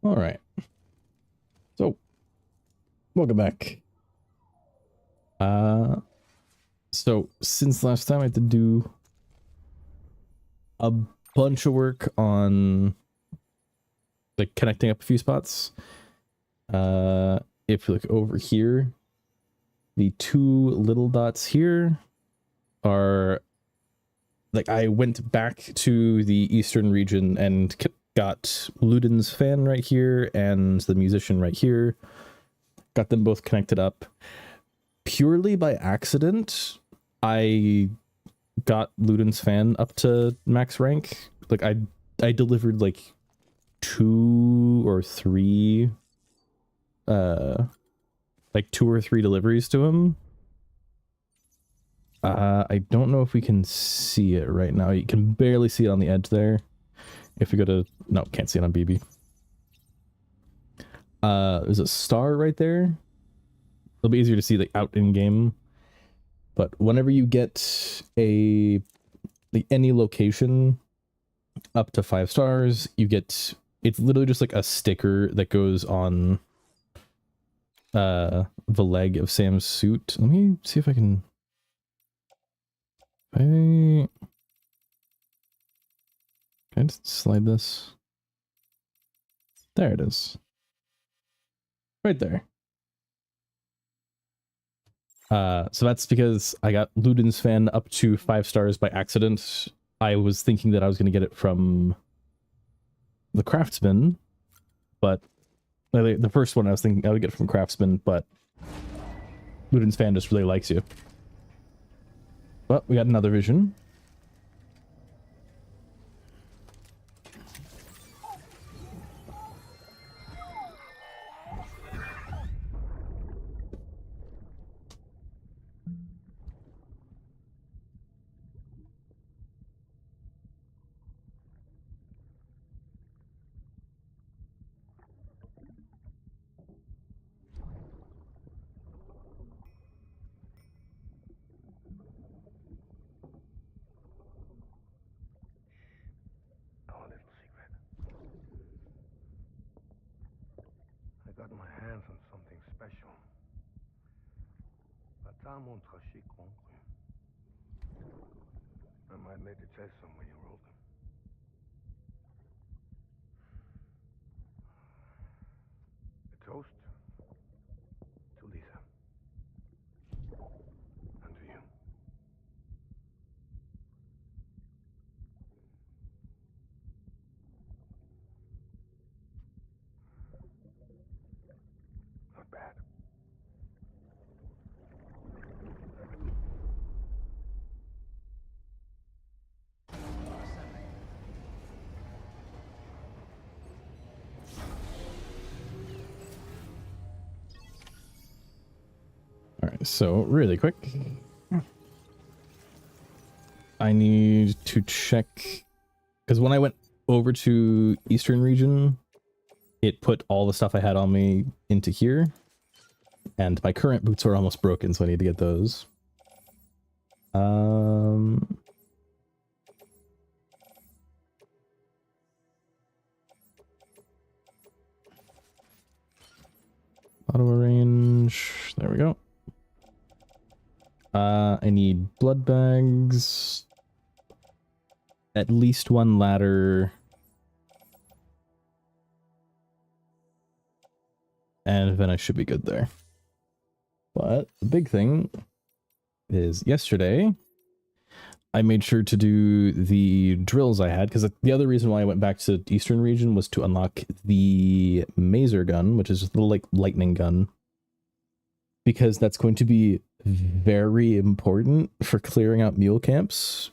All right. So, welcome back. So since last time I had to do a bunch of work on like connecting up a few spots. If you look over here, the two little dots here are like I went back to the eastern region and got Ludin's fan right here and the musician right here. Got them both connected up. Purely by accident, I got Ludin's fan up to max rank. Like I delivered like 2 or 3 like 2 or 3 deliveries to him. I don't know if we can see it right now. You can barely see it on the edge there. If we go to no, can't see it on BB. There's a star right there. It'll be easier to see like out in game. But whenever you get a like any location up to 5 stars, you get, it's literally just like a sticker that goes on the leg of Sam's suit. Let me see if I can can I just slide this? There it is. Right there. So that's because I got Ludin's fan up to 5 stars by accident. I was thinking that I was going to get it from the Craftsman, but the first one I was thinking I would get it from Craftsman, but Ludin's fan just really likes you. But we got another vision. Got my hands on something special. I might make the test somewhere you wrote. A toast to Lisa. And to you. Not bad. All right, so really quick, I need to check because when I went over to Eastern region, it put all the stuff I had on me into here, and my current boots are almost broken, so I need to get those. Auto arrange. There we go. I need blood bags. At least 1 ladder. And then I should be good there. But the big thing is yesterday, I made sure to do the drills I had, because the other reason why I went back to Eastern region was to unlock the Mazer gun, which is just a little like lightning gun. Because that's going to be very important for clearing out mule camps.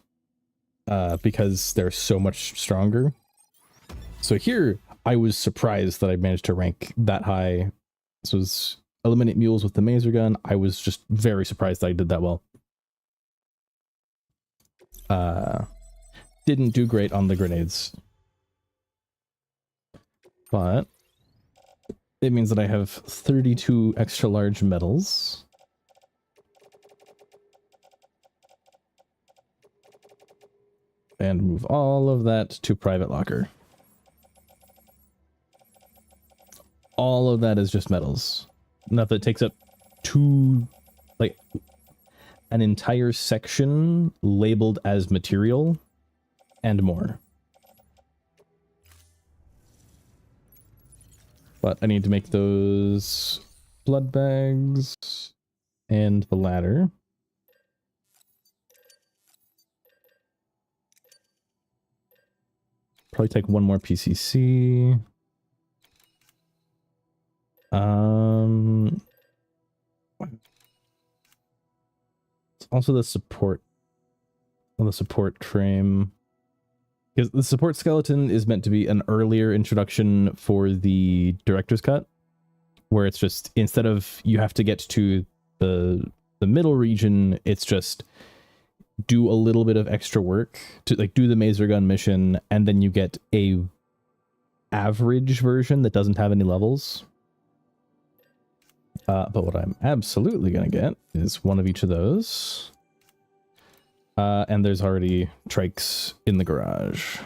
Because they're so much stronger. So here, I was surprised that I managed to rank that high. This was eliminate mules with the Mazer gun. I was just very surprised that I did that well. Didn't do great on the grenades. But it means that I have 32 extra large medals. And move all of that to private locker. all of that is just metals. Enough that it takes up two, like, an entire section labeled as material and more. But I need to make those blood bags and the ladder. Probably take one more PCC. Also the support on the support frame, because the support skeleton is meant to be an earlier introduction for the director's cut, where it's just, instead of you have to get to the middle region, it's just do a little bit of extra work to like do the Mazer gun mission, and then you get a average version that doesn't have any levels. But what I'm absolutely gonna get is one of each of those. And there's already trikes in the garage.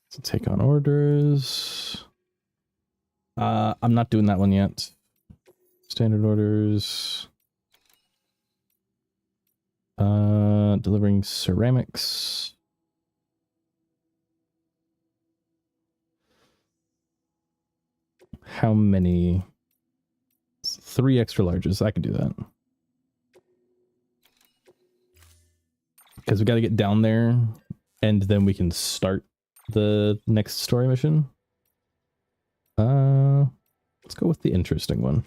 So take on orders. I'm not doing that one yet. Standard orders. Delivering ceramics. How many? 3 extra larges. I could do that. Because we got to get down there, and then we can start the next story mission. Let's go with the interesting one.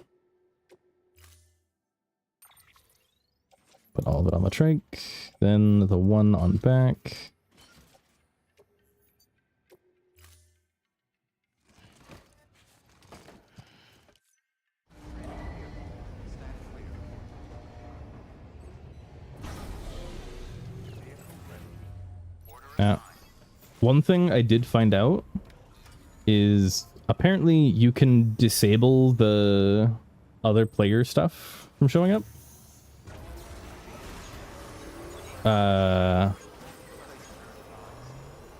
Put all of it on the trike, then the one on back. Now, one thing I did find out is apparently you can disable the other player stuff from showing up.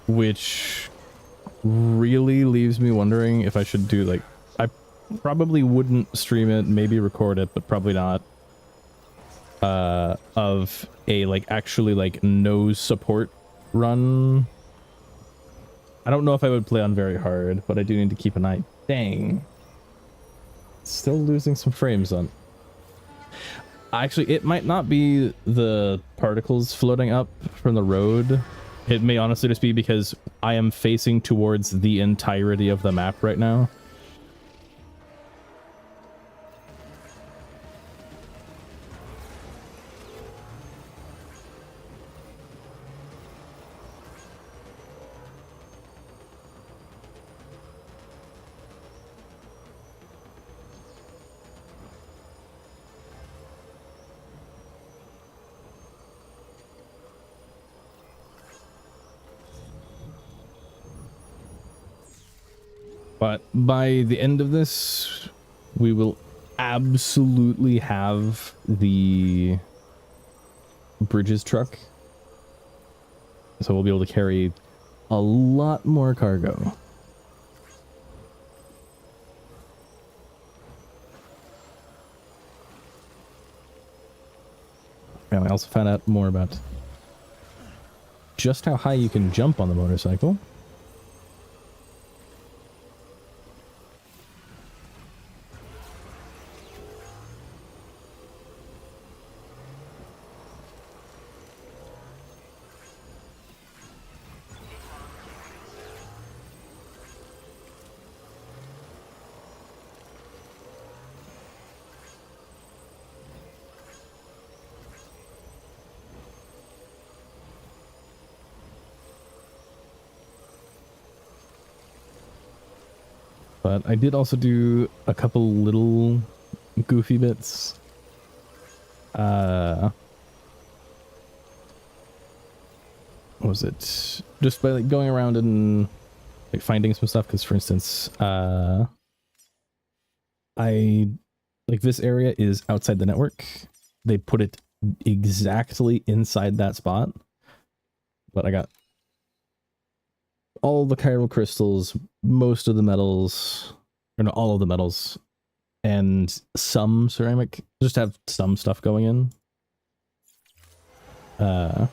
Which really leaves me wondering if I should do, like, I probably wouldn't stream it, maybe record it, but probably not. Of a, like, actually, like, no support run. I don't know if I would play on very hard, but I do need to keep an eye. Dang. Still losing some frames on. Actually, it might not be the particles floating up from the road. It may honestly just be because I am facing towards the entirety of the map right now. But by the end of this, we will absolutely have the bridges truck. So we'll be able to carry a lot more cargo. And I also found out more about just how high you can jump on the motorcycle. But I did also do a couple little goofy bits. What was it? Just by like going around and like finding some stuff. Because for instance, I like this area is outside the network. They put it exactly inside that spot. but I got all the chiral crystals, most of the metals, or no, all of the metals, and some ceramic. Just have some stuff going in. I'm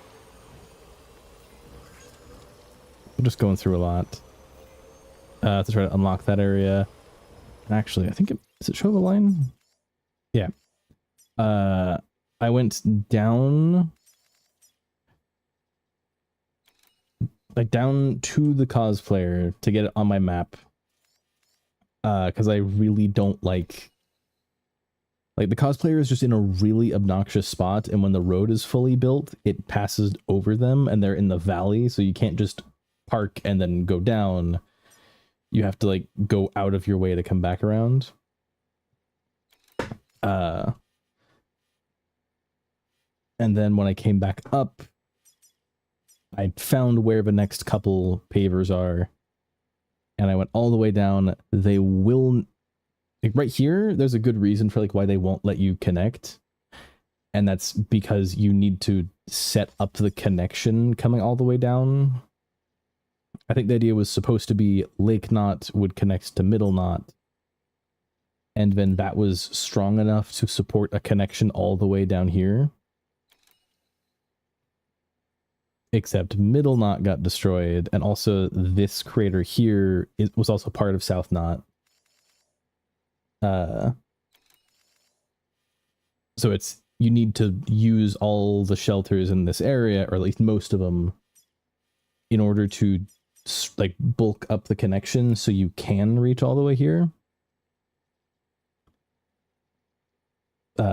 just going through a lot to try to unlock that area. Actually, I think does it show the line? Yeah. I went down, like down to the cosplayer to get it on my map. Because I really don't like the cosplayer is just in a really obnoxious spot, and when the road is fully built, it passes over them, and they're in the valley, so you can't just park and then go down. You have to like go out of your way to come back around. And then when I came back up, I found where the next couple pavers are, and I went all the way down. They will, like right here, there's a good reason for like why they won't let you connect, and that's because you need to set up the connection coming all the way down. I think the idea was supposed to be Lake Knot would connect to Middle Knot, and then that was strong enough to support a connection all the way down here. Except Middle Knot got destroyed, and also this crater here was also part of South Knot. So it's, you need to use all the shelters in this area, or at least most of them, in order to like bulk up the connection so you can reach all the way here.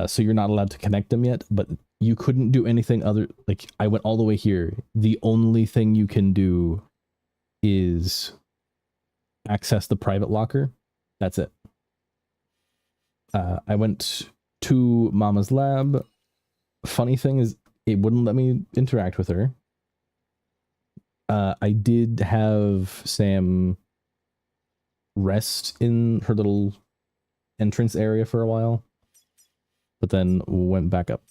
So you're not allowed to connect them yet, but you couldn't do anything other, like I went all the way here. The only thing you can do is access the private locker. That's it. I went to Mama's lab. Funny thing is, it wouldn't let me interact with her. I did have Sam rest in her little entrance area for a while, but then went back up.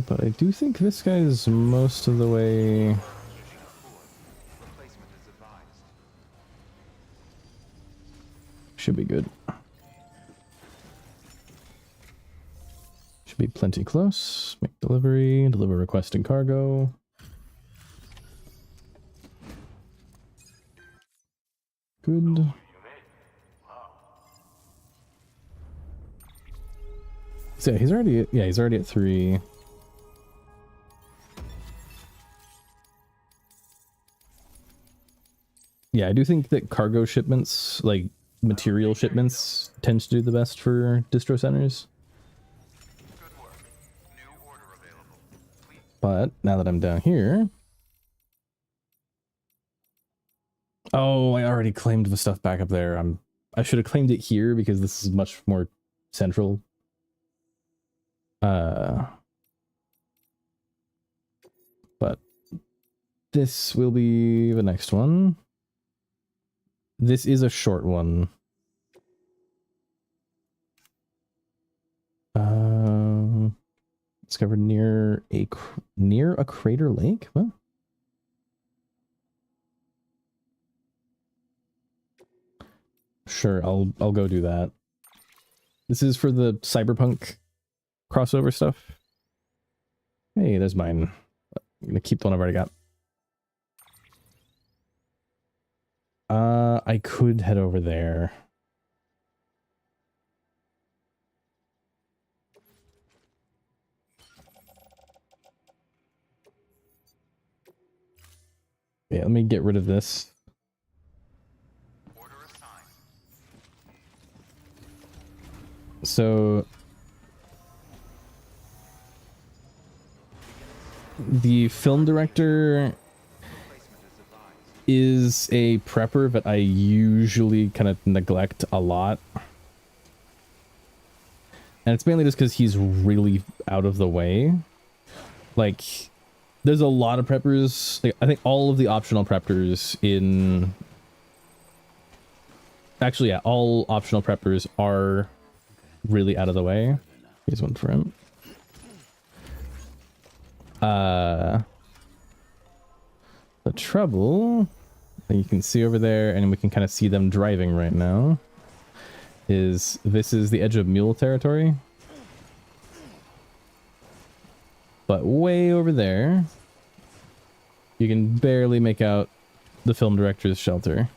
But I do think this guy is most of the way. Should be good. Should be plenty close. Make delivery, deliver requested cargo. Good. So yeah, he's already at 3. Yeah, I do think that cargo shipments, like material shipments, tend to do the best for distro centers. But now that I'm down here, oh, I already claimed the stuff back up there. I should have claimed it here because this is much more central. But this will be the next one. This is a short one. Discovered near a crater lake. What? Sure, I'll go do that. This is for the cyberpunk crossover stuff. Hey, there's mine. I'm gonna keep the one I've already got. I could head over there. Yeah, let me get rid of this. So the film director is a prepper that I usually kind of neglect a lot. And it's mainly just because he's really out of the way. Like, there's a lot of preppers. Like, I think all of the optional preppers in... Actually, yeah, all optional preppers are really out of the way. Here's one for him. The trouble that you can see over there, and we can kind of see them driving right now, is this is the edge of mule territory. But way over there, you can barely make out the film director's shelter.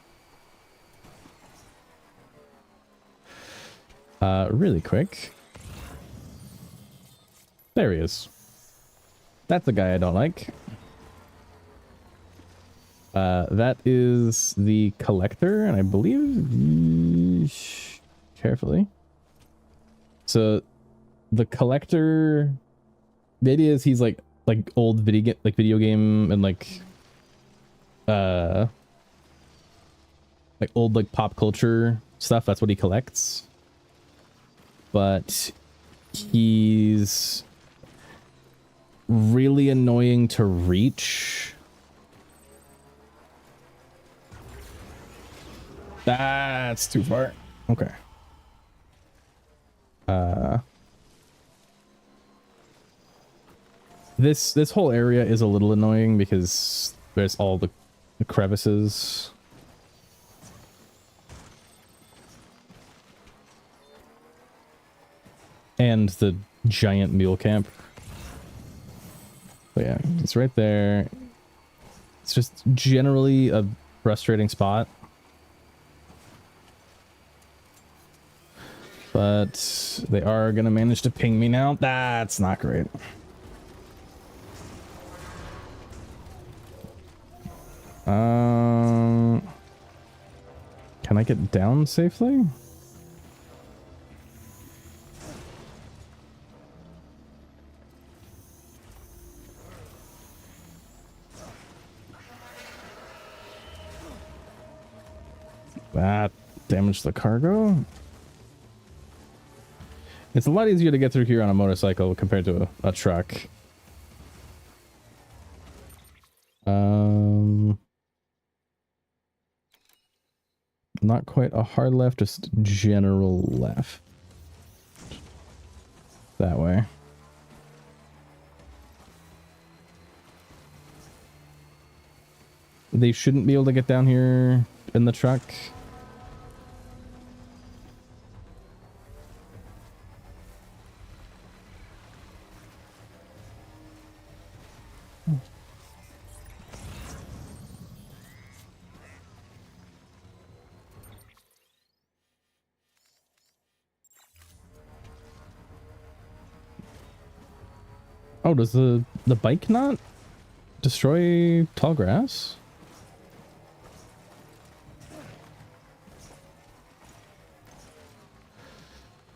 Really quick. There he is. That's the guy I don't like. That is the collector, and I believe... Carefully. So, the collector... The idea is he's like old video game and like old like pop culture stuff. That's what he collects. But he's really annoying to reach. That's too far. Okay. This whole area is a little annoying because there's all the crevices. And the giant mule camp. But yeah, it's right there. It's just generally a frustrating spot. But they are gonna manage to ping me now. That's not great. Can I get down safely? That damaged the cargo. It's a lot easier to get through here on a motorcycle compared to a truck. Not quite a hard left, just general left. That way. They shouldn't be able to get down here in the truck. Oh, does the bike not destroy tall grass?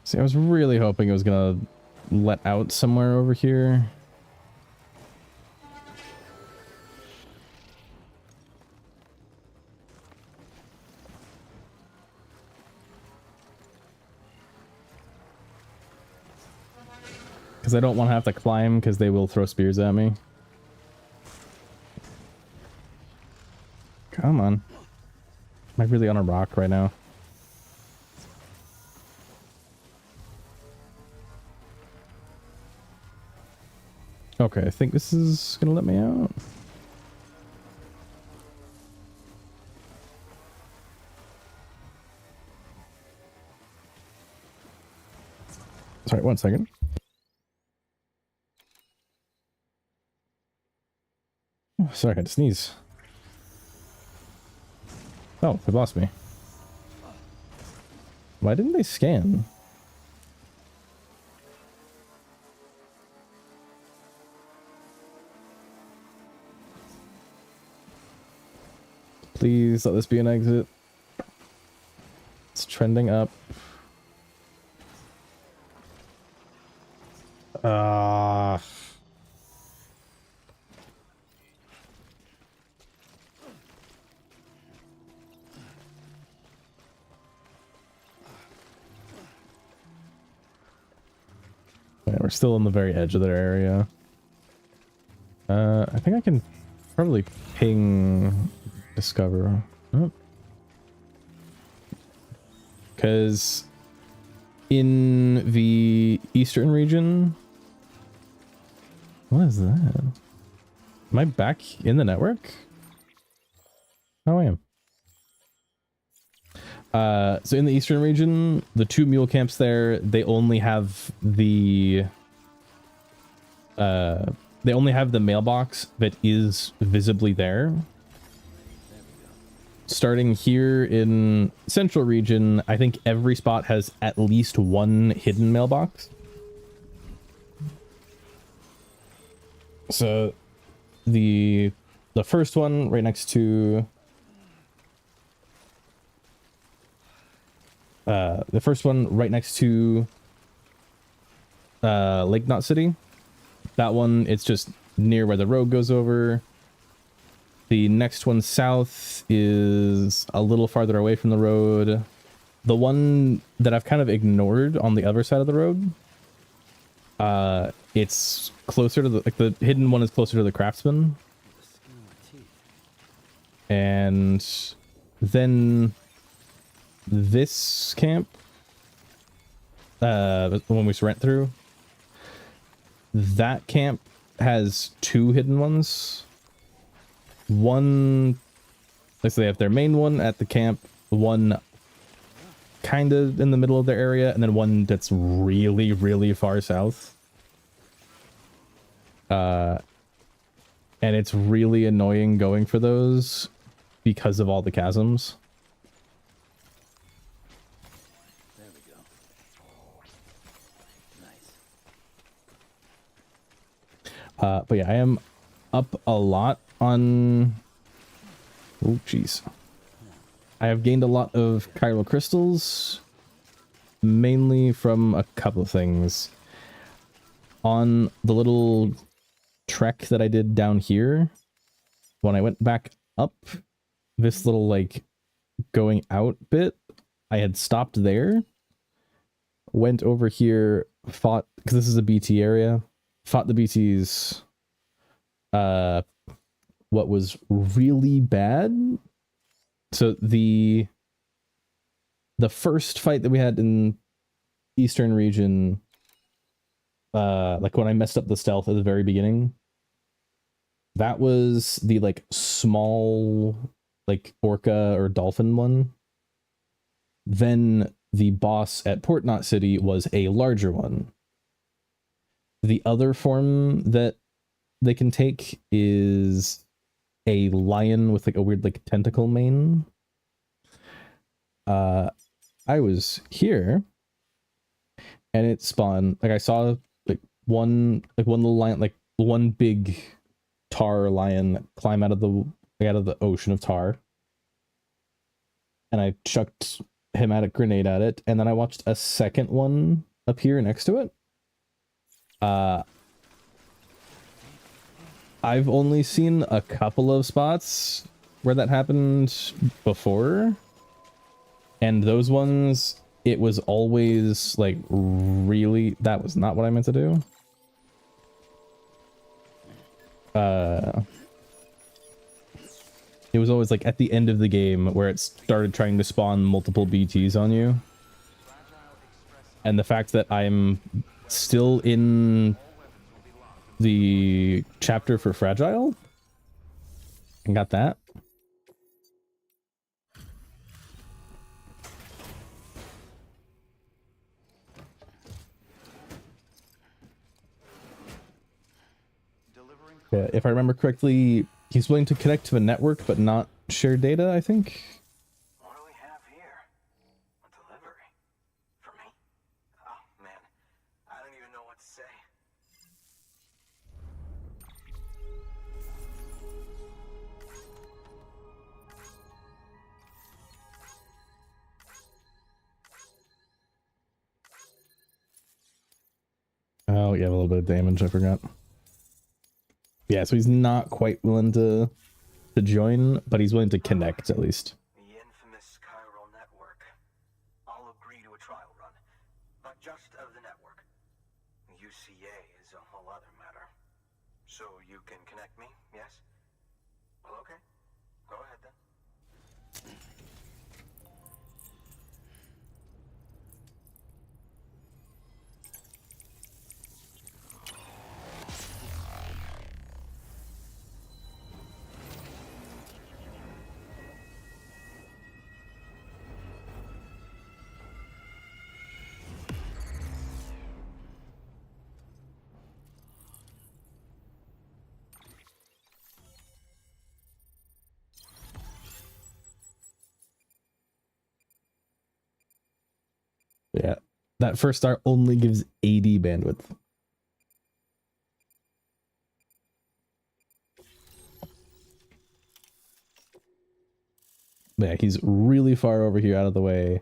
See, I was really hoping it was gonna let out somewhere over here. Because I don't want to have to climb because they will throw spears at me. Come on. Am I really on a rock right now? Okay, I think this is gonna let me out. Sorry, 1 second. Oh, sorry, I had to sneeze. Oh, they lost me. Why didn't they scan? Please let this be an exit. It's trending up. Yeah, we're still on the very edge of their area. I think I can probably ping discover. Because in the eastern region, what is that? Am I back in the network? Oh, I am. So in the eastern region, the 2 mule camps there, they only have the mailbox that is visibly there. Starting here in central region, I think every spot has at least 1 hidden mailbox. So the first one right next to Lake Knot City. That one, it's just near where the road goes over. The next one south is a little farther away from the road. The one that I've kind of ignored on the other side of the road, it's closer to the hidden one is closer to the Craftsman. And then this camp, the one we went through, that camp has 2 hidden ones. One, let's say they have their main one at the camp, one kind of in the middle of their area, and then one that's really, really far south. And it's really annoying going for those because of all the chasms. There we go. Nice. But yeah, I am up a lot on... Oh, jeez. I have gained a lot of chiral crystals, mainly from a couple of things. On the little trek that I did down here, when I went back up, this little, like, going out bit, I had stopped there, went over here, fought, because this is a BT area, fought the BTs. What was really bad, so the first fight that we had in eastern region, like when I messed up the stealth at the very beginning, that was the like small like orca or dolphin one. Then the boss at Port Knot City was a larger one. The other form that they can take is a lion with like a weird like tentacle mane. I was here and it spawned, like I saw like one little lion, like one big tar lion climb out of the ocean of tar, and I chucked him at a grenade at it, and then I watched a second one appear next to it. I've only seen a couple of spots where that happened before, and those ones, it was always like really, that was not what I meant to do. It was always like at the end of the game where it started trying to spawn multiple BTs on you. And the fact that I'm still in the chapter for Fragile, I got that. Yeah, if I remember correctly, he's willing to connect to a network but not share data, I think. What do we have here? A delivery? For me? Oh, man. I don't even know what to say. Oh, yeah, a little bit of damage, I forgot. Yeah, so he's not quite willing to join, but he's willing to connect at least. The infamous chiral network. I'll agree to a trial run, but just of the network. UCA is a whole other matter. So you can connect me, yes? Well, okay. Go ahead then. Yeah, that first star only gives 80 bandwidth. Yeah, he's really far over here out of the way.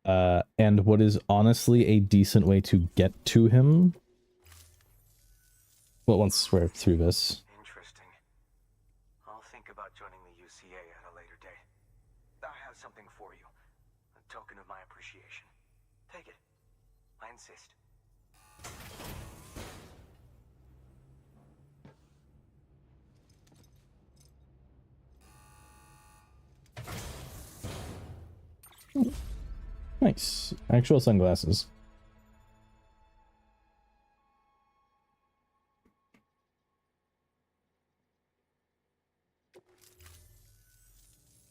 And what is honestly a decent way to get to him. Well, once we're through this. Interesting. I'll think about joining the UCA at a later date. I have something for you. A token of my appreciation. Take it. I insist. Nice. Actual sunglasses.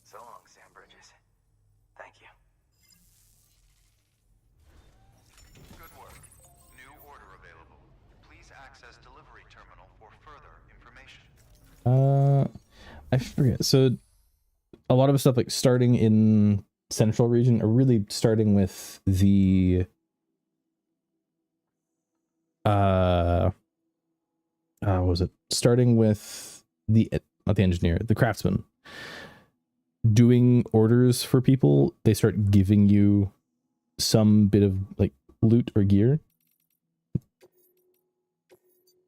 So long, Sam Bridges. Thank you. Good work. New order available. Please access delivery terminal for further information. I forget. So a lot of the stuff like starting in central region are really starting with the what was it? Starting with the not the engineer, the craftsman. Doing orders for people, they start giving you some bit of like loot or gear.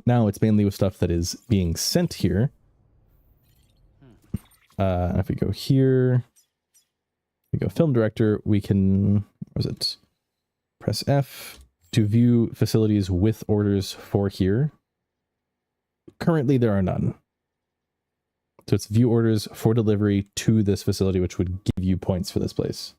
Now it's mainly with stuff that is being sent here. If we go here, we go film director, we can, what was it? Press F to view facilities with orders for here. Currently there are none. So it's view orders for delivery to this facility, which would give you points for this place.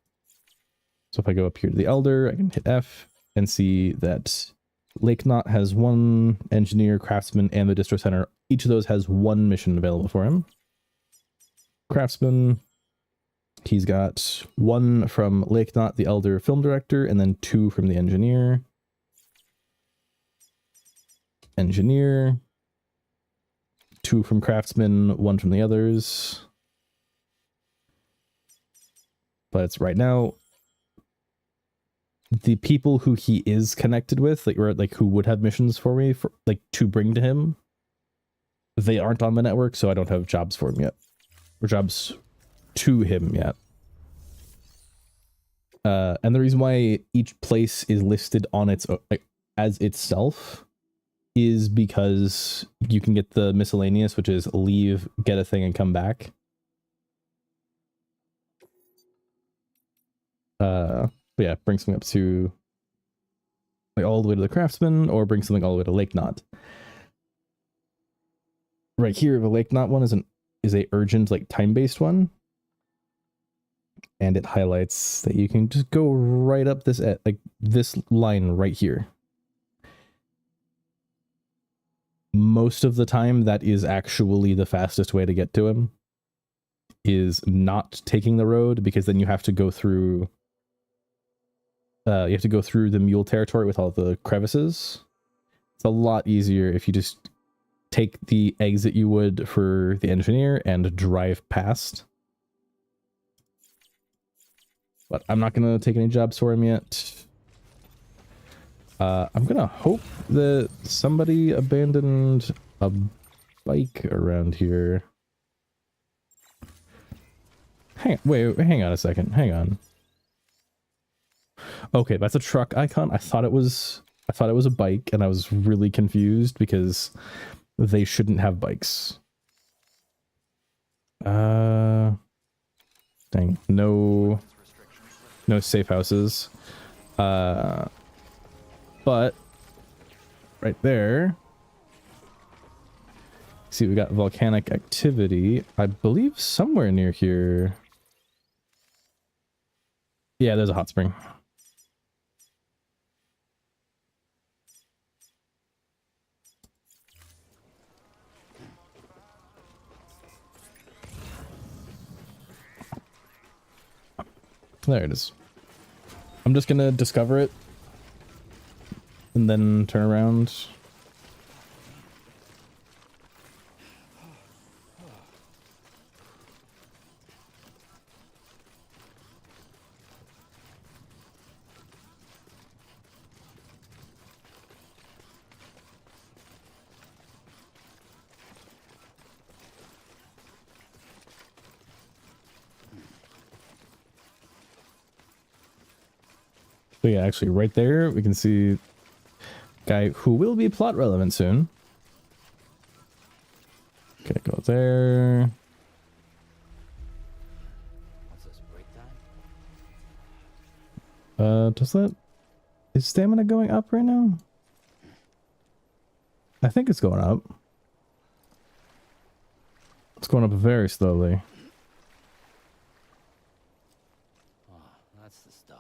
So if I go up here to the Elder, I can hit F and see that Lake Knot has one engineer, craftsman, and the distro center. Each of those has one mission available for him. Craftsman, he's got one from Lake Knot, the Elder film director, and then two from the engineer. Engineer, two from craftsman, one from the others. But it's right now, the people who he is connected with, like, or like who would have missions for me, for like to bring to him, they aren't on the network, so I don't have jobs for him yet, or jobs to him yet. And the reason why each place is listed on its like, as itself is because you can get the miscellaneous, which is leave, get a thing, and come back. But yeah, bring something up to like all the way to the craftsman, or bring something all the way to Lake Knot. Right here, the Lake Knot one is a urgent, like time-based one. And it highlights that you can just go right up this like this line right here. Most of the time, that is actually the fastest way to get to him, is not taking the road, because then you have to go through the mule territory with all the crevices. It's a lot easier if you just take the exit you would for the engineer and drive past. But I'm not going to take any jobs for him yet. I'm going to hope that somebody abandoned a bike around here. Hang on a second. Hang on. Okay, that's a truck icon. I thought it was a bike, and I was really confused because they shouldn't have bikes. Dang, no safe houses. But right there, See, we got volcanic activity. I believe somewhere near here. Yeah, there's a hot spring. There it is. I'm just gonna discover it and then turn around. So yeah, actually right there we can see guy who will be plot relevant soon. Okay, go there. What's this, break time? Does that... Is stamina going up right now? I think it's going up. It's going up very slowly. Oh, that's the stuff.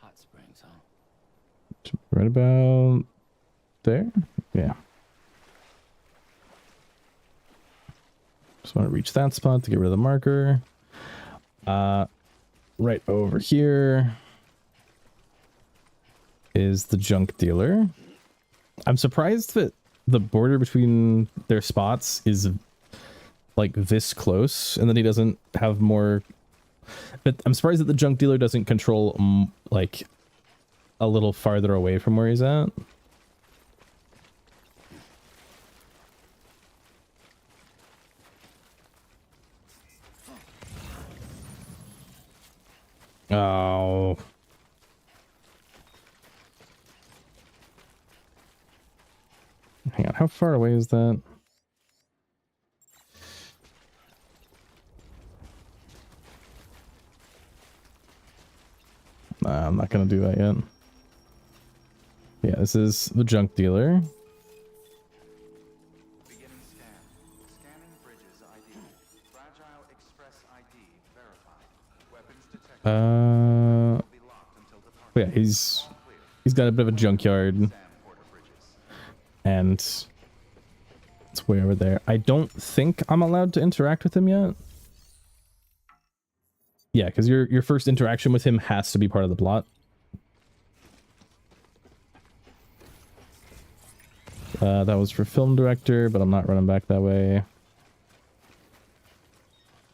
Hot springs, huh? Right about there? Yeah. Just want to reach that spot to get rid of the marker. Right over here is the junk dealer. I'm surprised that the border between their spots is like this close and then he doesn't have more. But I'm surprised that the junk dealer doesn't control like a little farther away from where he's at. Oh. Hang on, how far away is that? Nah, I'm not gonna do that yet. Yeah, this is the junk dealer. Beginning scan. Scanning bridges ID. Fragile Express ID verified. Weapons detected. But Will be locked until departure. yeah, he's got a bit of a junkyard, Sam Porter Bridges. and it's way over there. I don't think I'm allowed to interact with him yet. Yeah, because your first interaction with him has to be part of the plot. That was for film director, but I'm not running back that way.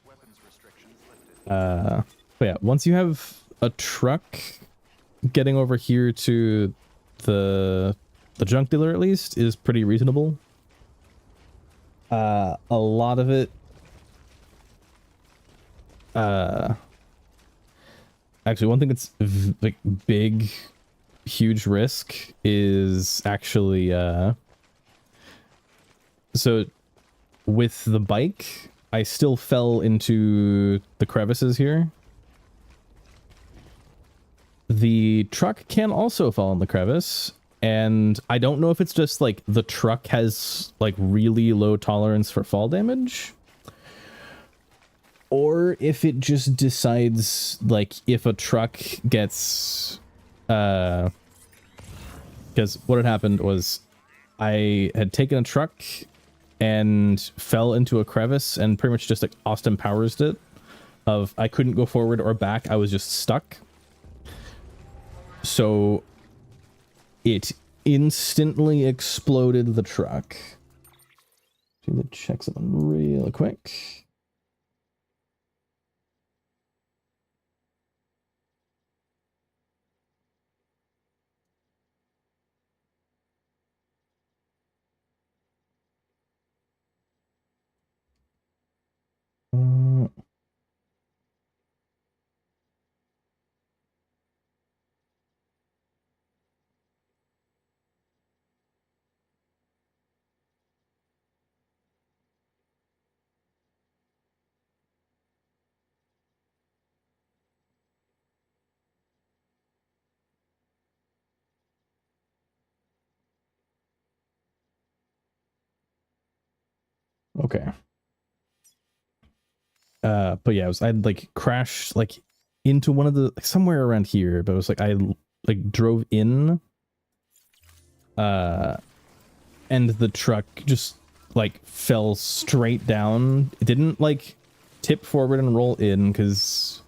Weapons restrictions lifted. But yeah, once you have a truck getting over here to the junk dealer at least is pretty reasonable. A lot of it actually one thing that's like big huge risk is actually so with the bike I still fell into the crevices here. The truck can also fall in the crevice, and I don't know if it's just like the truck has like really low tolerance for fall damage, or if it just decides like if a truck gets because what had happened was I had taken a truck and fell into a crevice and pretty much just like Austin Powers it of I couldn't go forward or back, I was just stuck. So it instantly exploded the truck. I'm gonna check something real quick. Okay. But yeah, I'd like crashed like into one of the somewhere around here, but it was like I like drove in, and the truck just like fell straight down. It didn't like tip forward and roll in because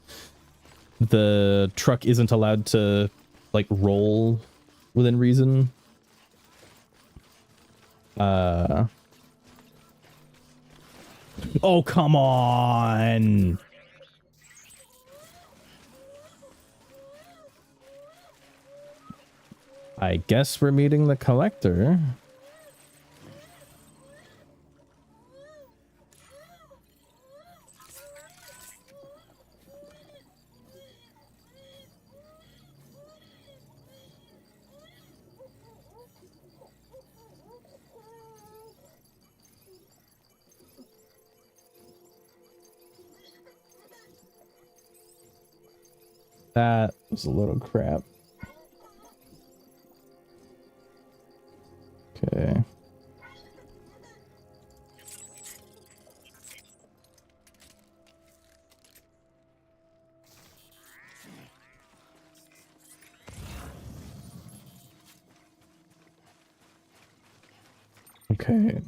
the truck isn't allowed to like roll within reason. Oh, come on. I guess we're meeting the collector. That was a little crap. Okay. Okay.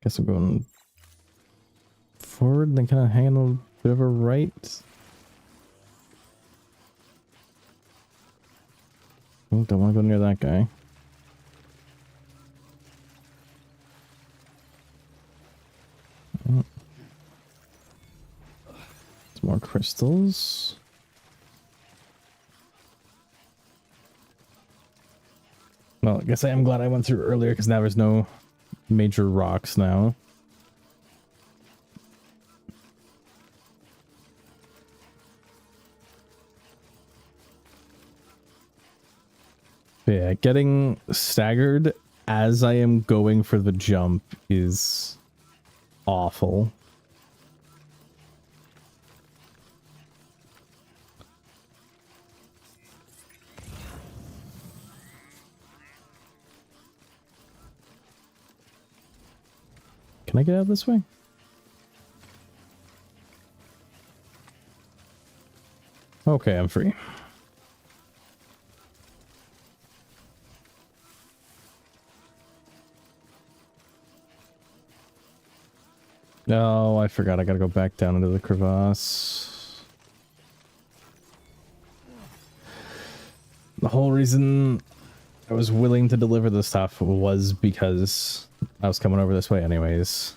Guess I'm going forward and then kind of hanging a bit of a right. Oh, don't want to go near that guy. Oh. Some more crystals. Well, I guess I am glad I went through earlier because now there's no major rocks now. But yeah, getting staggered as I am going for the jump is awful. Can I get out this way? Okay, I'm free. No, I forgot I gotta go back down into the crevasse. The whole reason I was willing to deliver the stuff was because I was coming over this way anyways.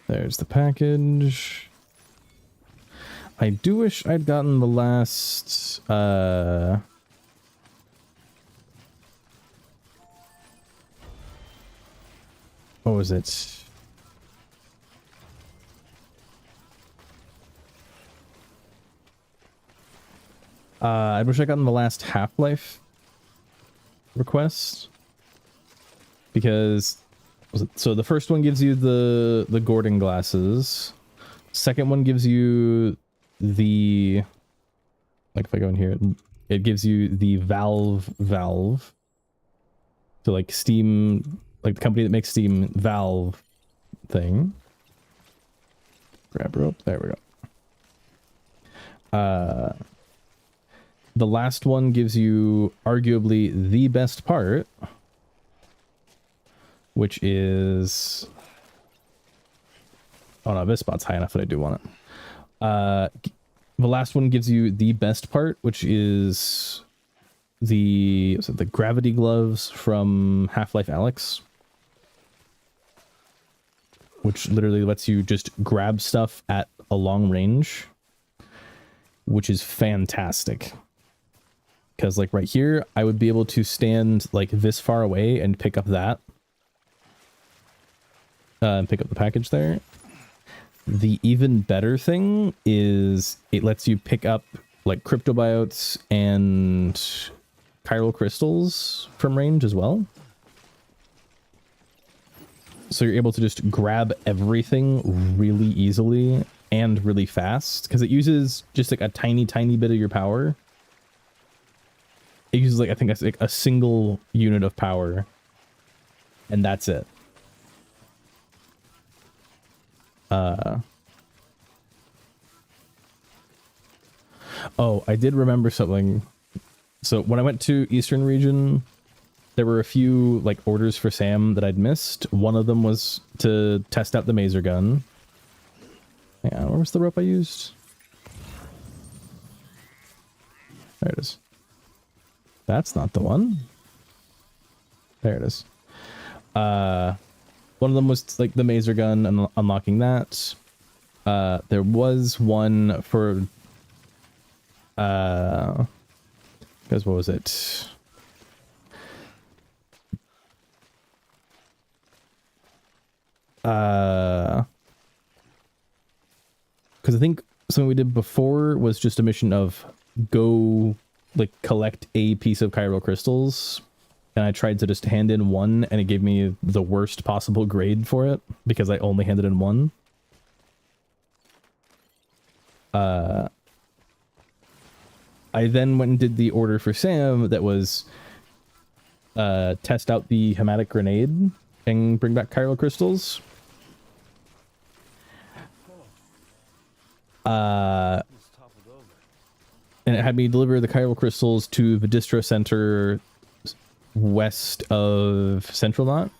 There's the package. I do wish I'd gotten the last, what was it? I wish I'd gotten the last Half-Life request. Because, so the first one gives you the Gordon glasses. Second one gives you the, like if I go in here, it gives you the Valve. So like Steam, like the company that makes Steam, Valve thing. Grab rope, there we go. The last one gives you arguably the best part, which is, oh no, this spot's high enough that I do want it. The last one gives you the best part, which is the gravity gloves from Half-Life Alyx, which literally lets you just grab stuff at a long range, which is fantastic. Because like right here, I would be able to stand like this far away and pick up that. And pick up the package there. The even better thing is it lets you pick up like cryptobiotes and chiral crystals from range as well. So you're able to just grab everything really easily and really fast because it uses just like a tiny bit of your power. It uses like, I think that's like a single unit of power, and that's it. Oh, I did remember something. So when I went to Eastern Region, there were a few like orders for Sam that I'd missed. One of them was to test out the maser gun. Yeah, where was the rope I used? There it is. That's not the one. There it is. One of them was like the maser gun and unlocking that. There was one for because what was it? Because I think something we did before was just a mission of go like collect a piece of chiral crystals, and I tried to just hand in one and it gave me the worst possible grade for it because I only handed in one. I then went and did the order for Sam that was test out the hematic grenade and bring back chiral crystals. And it had me deliver the chiral crystals to the distro center west of Central Knot.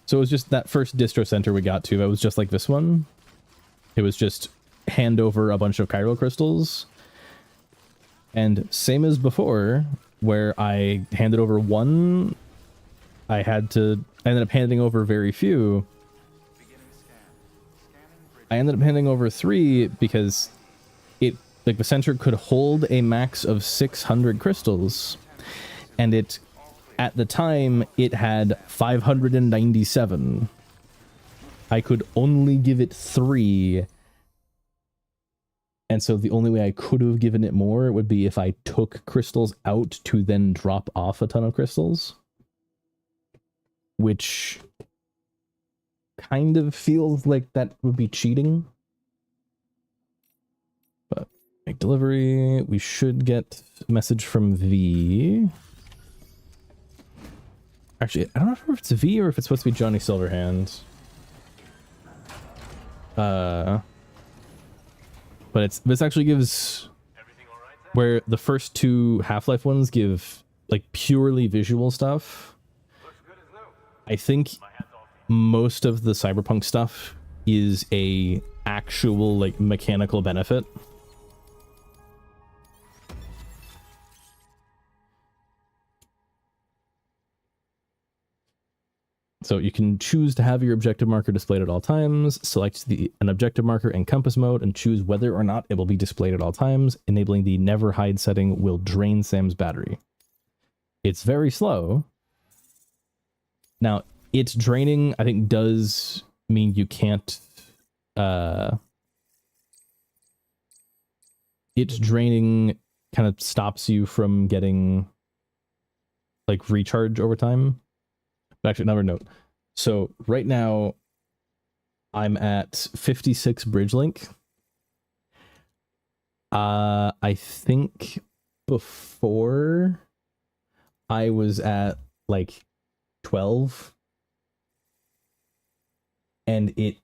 So it was just that first distro center we got to. It was just like this one. It was just hand over a bunch of chiral crystals. And same as before, where I handed over one, I ended up handing over very few. I ended up handing over 3 because it, like, the center could hold a max of 600 crystals, and it, at the time, it had 597. I could only give it 3, and so the only way I could have given it more would be if I took crystals out to then drop off a ton of crystals, which kind of feels like that would be cheating. But make delivery. We should get a message from V. Actually, I don't know if it's V or if it's supposed to be Johnny Silverhand. But this actually gives, where the first 2 Half-Life ones give like purely visual stuff. I think most of the Cyberpunk stuff is a actual like mechanical benefit. So you can choose to have your objective marker displayed at all times, select an objective marker in compass mode, and choose whether or not it will be displayed at all times. Enabling the never hide setting will drain Sam's battery. It's very slow. Now, it's draining, I think, does mean you can't... it's draining kind of stops you from getting like recharge over time. But actually, another note. So right now, I'm at 56 bridge link. I think before I was at like 12. And it,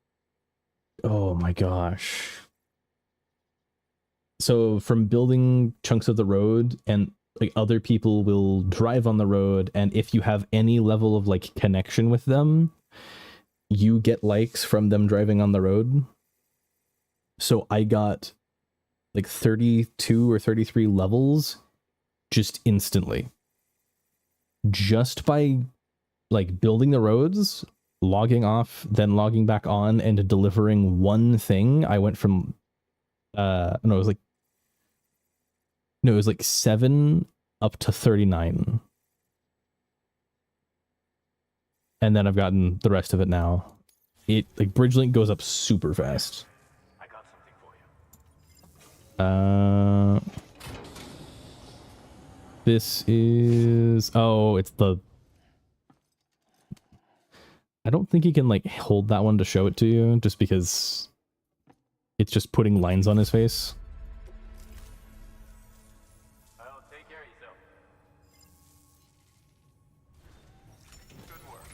oh my gosh. So from building chunks of the road, and like other people will drive on the road, and if you have any level of like connection with them, you get likes from them driving on the road. So I got like 32 or 33 levels just instantly. Just by like building the roads, logging off, then logging back on, and delivering one thing, I went from it was like 7 up to 39. And then I've gotten the rest of it now. It like BridgeLink goes up super fast. I got something for you. This is, oh, it's the, I don't think he can like hold that one to show it to you, just because it's just putting lines on his face. Well, take care of yourself. Good work.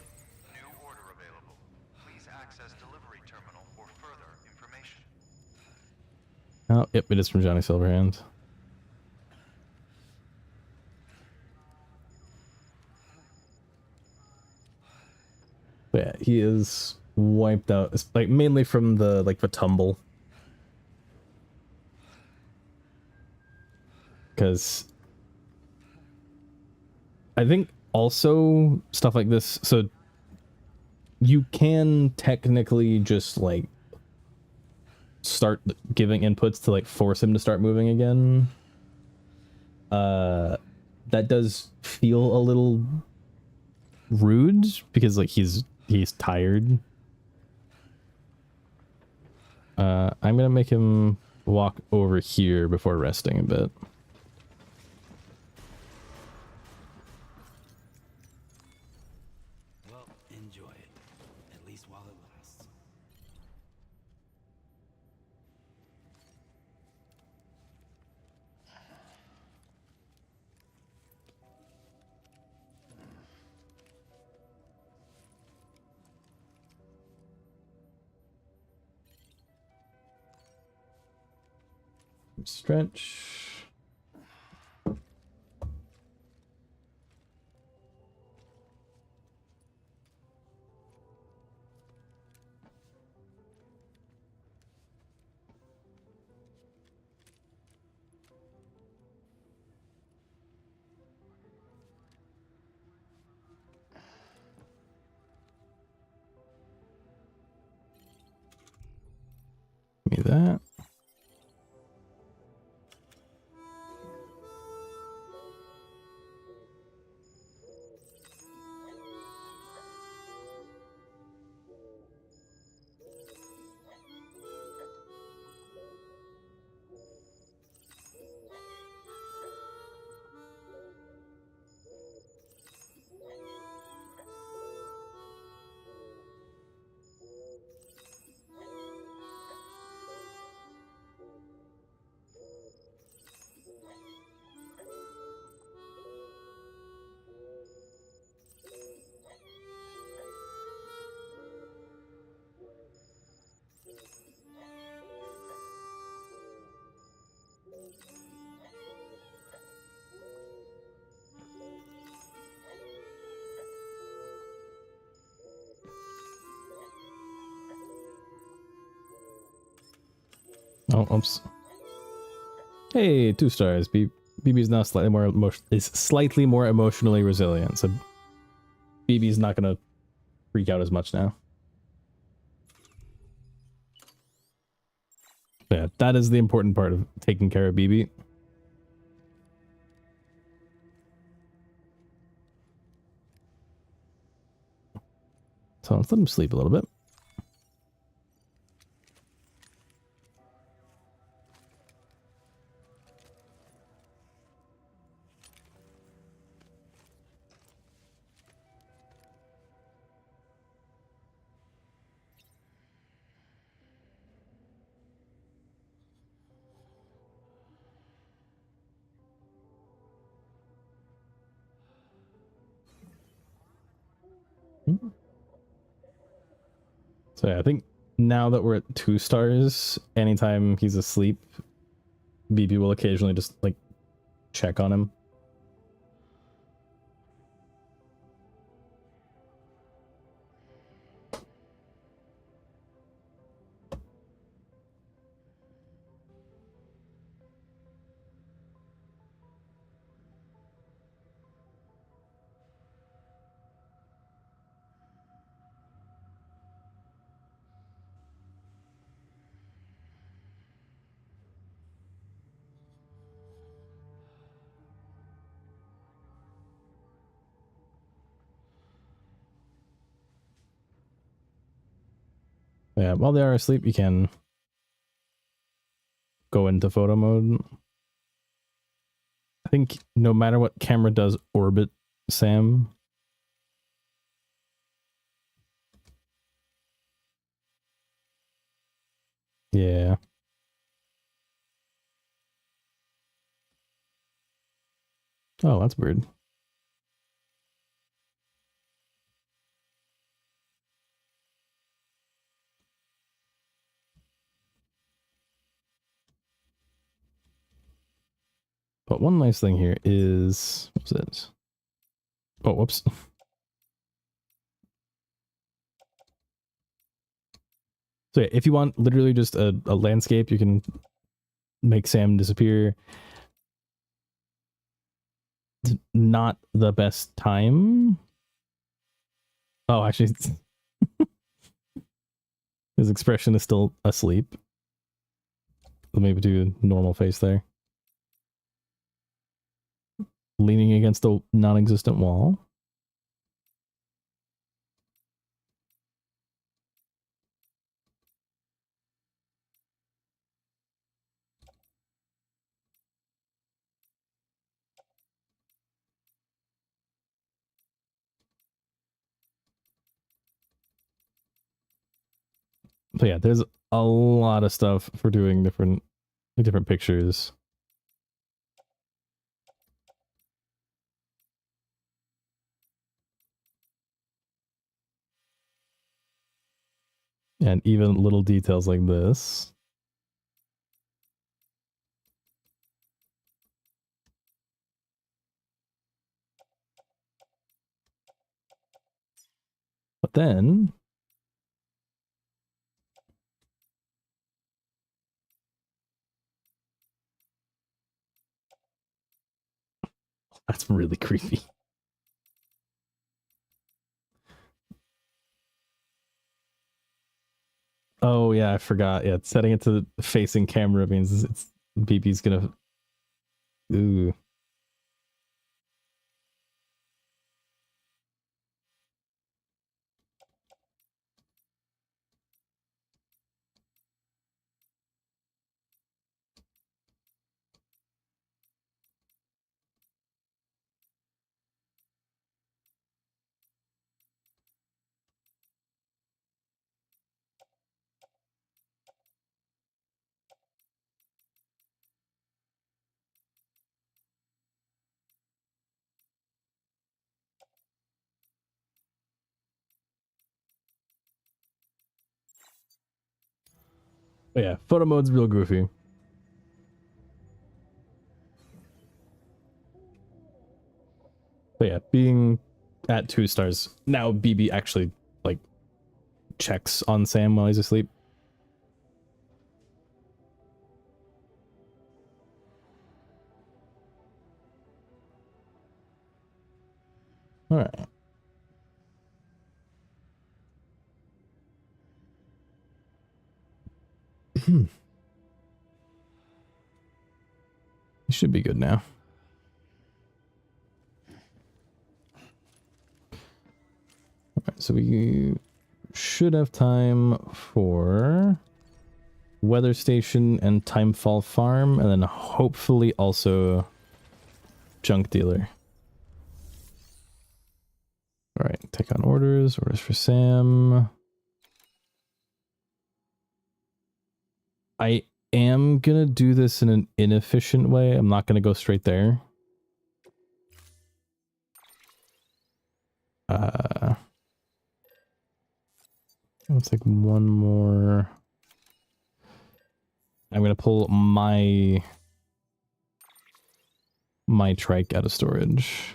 New order available. Please access delivery terminal for further information. Oh, yep, it is from Johnny Silverhand. But yeah, he is wiped out. It's like mainly from the the tumble. Because I think also stuff like this, so you can technically just like start giving inputs to like force him to start moving again. That does feel a little rude because like he's tired. I'm gonna make him walk over here before resting a bit. Well, enjoy it. At least while it lasts. Stretch. Give me that. Oh, oops. Hey, 2 stars. BB's now slightly more emotionally resilient, so BB's not gonna freak out as much now. Yeah, that is the important part of taking care of BB. So let's let him sleep a little bit. So yeah, I think now that we're at 2 stars, anytime he's asleep, BB will occasionally just like check on him. Yeah, while they are asleep, you can go into photo mode. I think no matter what camera does orbit Sam. Yeah. Oh, that's weird. But one nice thing here is, what's it? Oh, whoops. So yeah, if you want literally just a landscape, you can make Sam disappear. It's not the best time. Oh, actually, his expression is still asleep. Maybe do a normal face there. Leaning against a non-existent wall. But yeah, there's a lot of stuff for doing different pictures. And even little details like this. But then that's really creepy. Oh yeah, I forgot. Yeah, setting it to facing camera means it's BB's gonna. Ooh. But yeah, photo mode's real goofy. But yeah, being at 2 stars now, BB actually like checks on Sam while he's asleep. All right. You should be good now. All right, so we should have time for weather station and timefall farm, and then hopefully also junk dealer. All right, take on orders for Sam. I am gonna do this in an inefficient way. I'm not gonna go straight there. Let's take one more. I'm gonna pull my trike out of storage.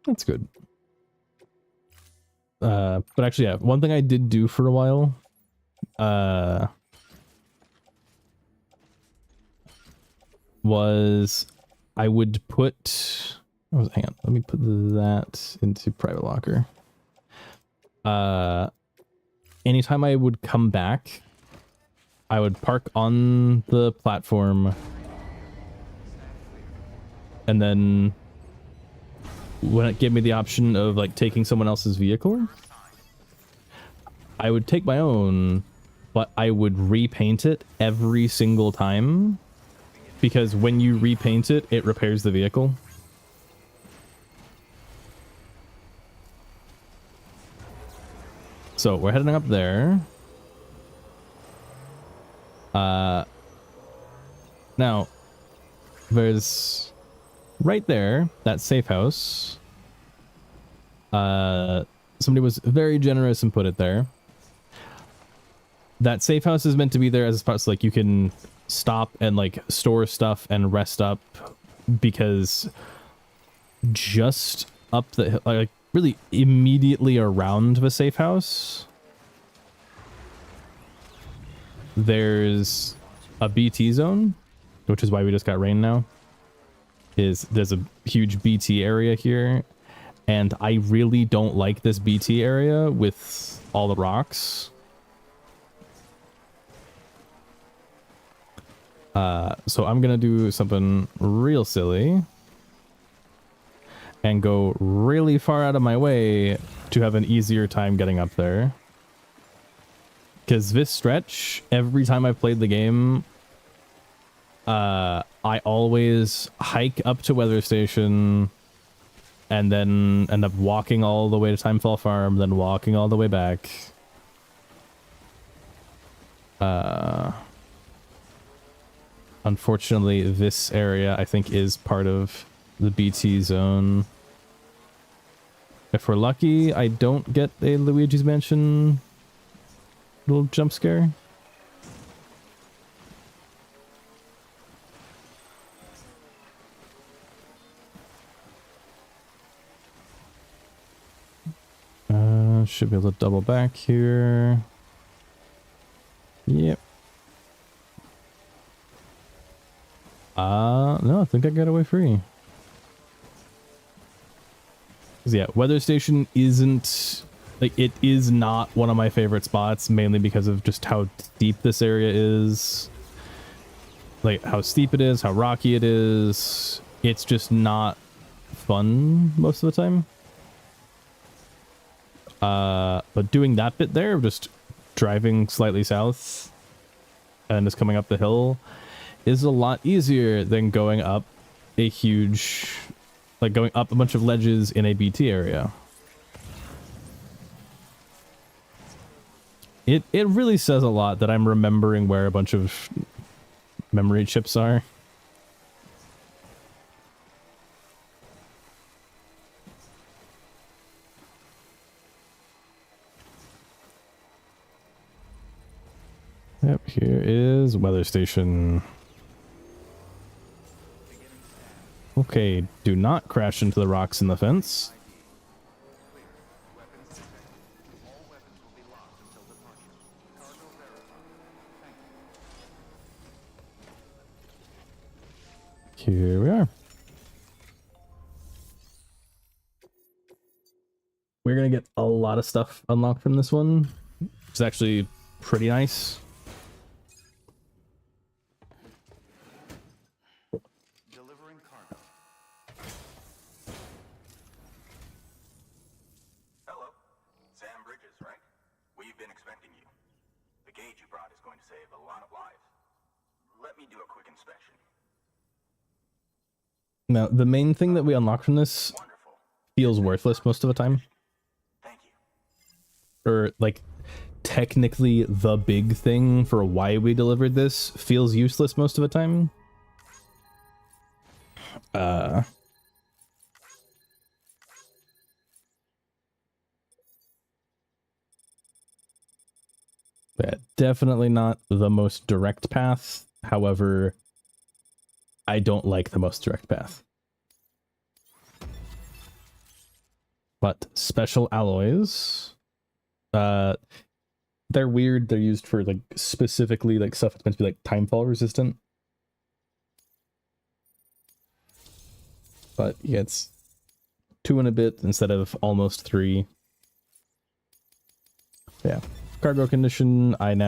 That's good. But actually, yeah, one thing I did do for a while, was I would put, oh, hang on, let me put that into private locker. Anytime I would come back, I would park on the platform, and then when it gave me the option of like taking someone else's vehicle, I would take my own, but I would repaint it every single time, because when you repaint it, it repairs the vehicle. So we're heading up there. Now, there's right there, that safe house. Somebody was very generous and put it there. That safe house is meant to be there as a spot so like you can stop and like store stuff and rest up, because just up the hill, like really immediately around the safe house, there's a BT zone, which is why we just got rain now. There's a huge BT area here, and I really don't like this BT area with all the rocks. So I'm gonna do something real silly and go really far out of my way to have an easier time getting up there. Because this stretch, every time I've played the game, I always hike up to Weather Station and then end up walking all the way to Timefall Farm, then walking all the way back. Unfortunately, this area, I think, is part of the BT zone. If we're lucky, I don't get a Luigi's Mansion little jump scare. Should be able to double back here. Yep. No, I think I got away free. 'Cause yeah, Weather Station isn't, like, it is not one of my favorite spots, mainly because of just how steep this area is. Like, how steep it is, how rocky it is. It's just not fun most of the time. But doing that bit there, just driving slightly south and just coming up the hill, is a lot easier than going up a huge, like going up a bunch of ledges in a BT area. It really says a lot that I'm remembering where a bunch of memory chips are. Yep, here is Weather Station. Okay, do not crash into the rocks in the fence. Here we are. We're gonna get a lot of stuff unlocked from this one. It's actually pretty nice. Delivering cargo. Hello. Sam Bridges, right? We've been expecting you. The gauge you brought is going to save a lot of lives. Let me do a quick inspection. Now, the main thing that we unlock from this Wonderful. feels worthless most of the time. Thank you. Or, like, technically the big thing for why we delivered this feels useless most of the time. Yeah, definitely not the most direct path. However, I don't like the most direct path. But special alloys, they're weird. They're used for like specifically like stuff that's meant to be like timefall resistant. But yeah, it's 2 and a bit instead of almost 3. Yeah. Cargo condition, it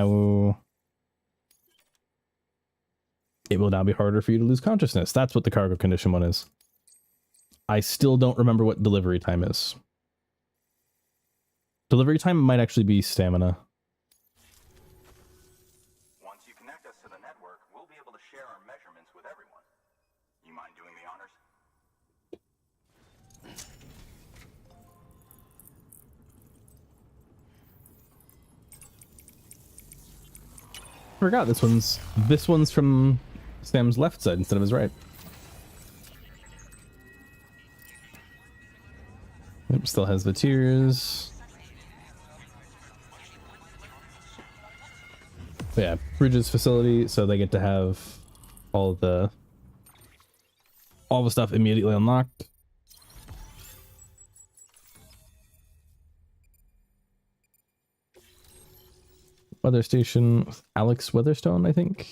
will now be harder for you to lose consciousness. That's what the cargo condition one is. I still don't remember what delivery time is. Delivery time might actually be stamina. with everyone. You mind doing the honors? Forgot this one's from Sam's left side instead of his right. Yep, still has the tears. But yeah, Bridges facility, so they get to have all the stuff immediately unlocked. Weather station with Alex Weatherstone, I think.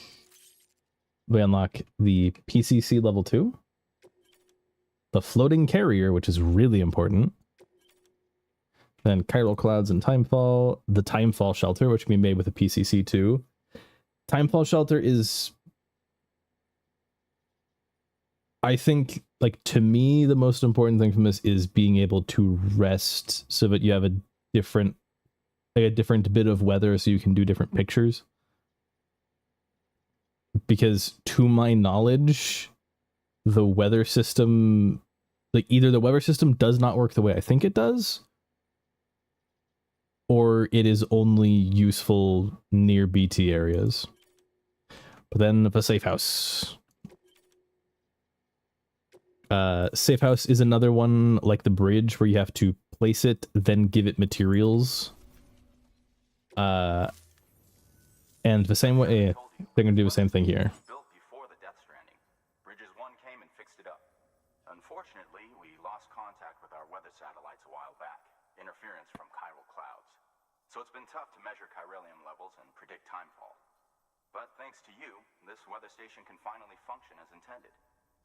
We unlock the PCC level 2. The floating carrier, which is really important. Then chiral clouds and timefall. The timefall shelter, which can be made with a PCC 2. Timefall shelter is, I think, like, to me, the most important thing from this is being able to rest so that you have a different bit of weather so you can do different pictures. Because to my knowledge, the weather system, like, either the weather system does not work the way I think it does, or it is only useful near BT areas. But then the safe house. Safe house is another one like the bridge where you have to place it, then give it materials. And the same way, they're gonna do the same thing here. Built before the Death Stranding. Bridges 1 came and fixed it up. Unfortunately, we lost contact with our weather satellites a while back. Interference from chiral clouds. So it's been tough to measure chiralium levels and predict timefall. But thanks to you, this weather station can finally function as intended.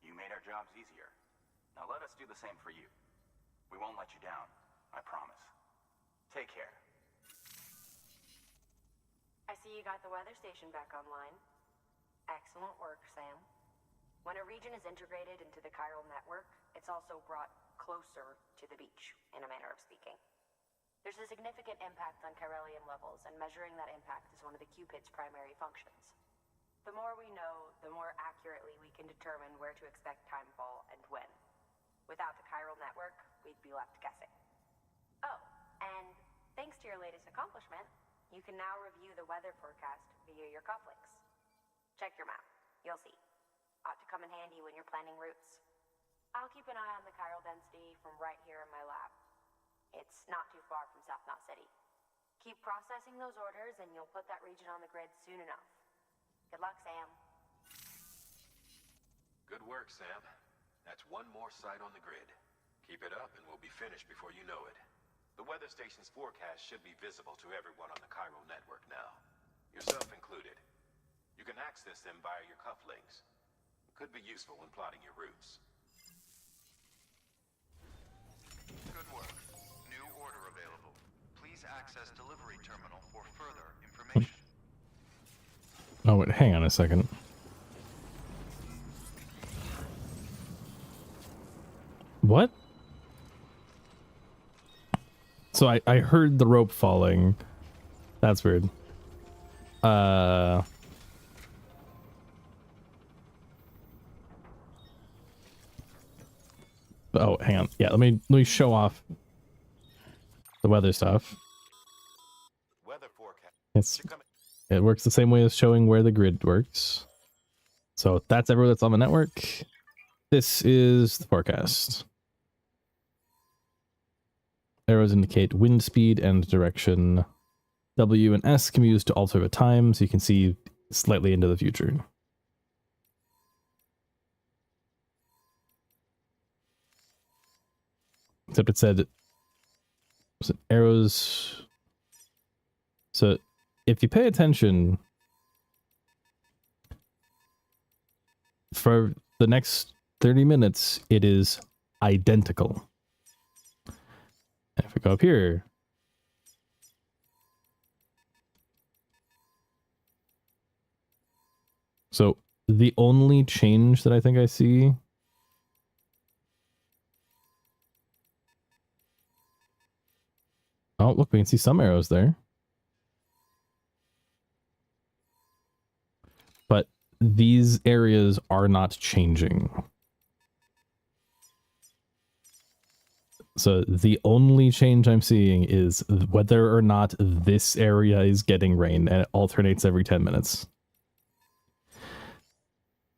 You made our jobs easier. Now let us do the same for you. We won't let you down, I promise. Take care. I see you got the weather station back online. Excellent work, Sam. When a region is integrated into the chiral network, it's also brought closer to the beach, in a manner of speaking. There's a significant impact on chiralium levels, and measuring that impact is one of the Cupid's primary functions. The more we know, the more accurately we can determine where to expect timefall and when. Without the chiral network, we'd be left guessing. Oh, and thanks to your latest accomplishment, you can now review the weather forecast via your cufflinks. Check your map. You'll see. Ought to come in handy when you're planning routes. I'll keep an eye on the chiral density from right here in my lab. It's not too far from South Knot City. Keep processing those orders and you'll put that region on the grid soon enough. Good luck, Sam. Good work, Sam. That's one more site on the grid. Keep it up and we'll be finished before you know it. The weather station's forecast should be visible to everyone on the chiral network now, yourself included. You can access them via your cufflinks. Could be useful when plotting your routes. Good work. New order available. Please access delivery terminal for further information. Oh, wait, hang on a second. What? So I heard the rope falling. That's weird. Oh, hang on. Yeah, let me show off the weather stuff. Weather forecast. It works the same way as showing where the grid works. So that's everywhere that's on the network. This is the forecast. Arrows indicate wind speed and direction. W and S can be used to alter the time, so you can see slightly into the future. Except it said arrows. So if you pay attention, for the next 30 minutes, it is identical. And if we go up here, so the only change that I think I see oh, look, we can see some arrows there. But these areas are not changing. So the only change I'm seeing is whether or not this area is getting rain, and it alternates every 10 minutes.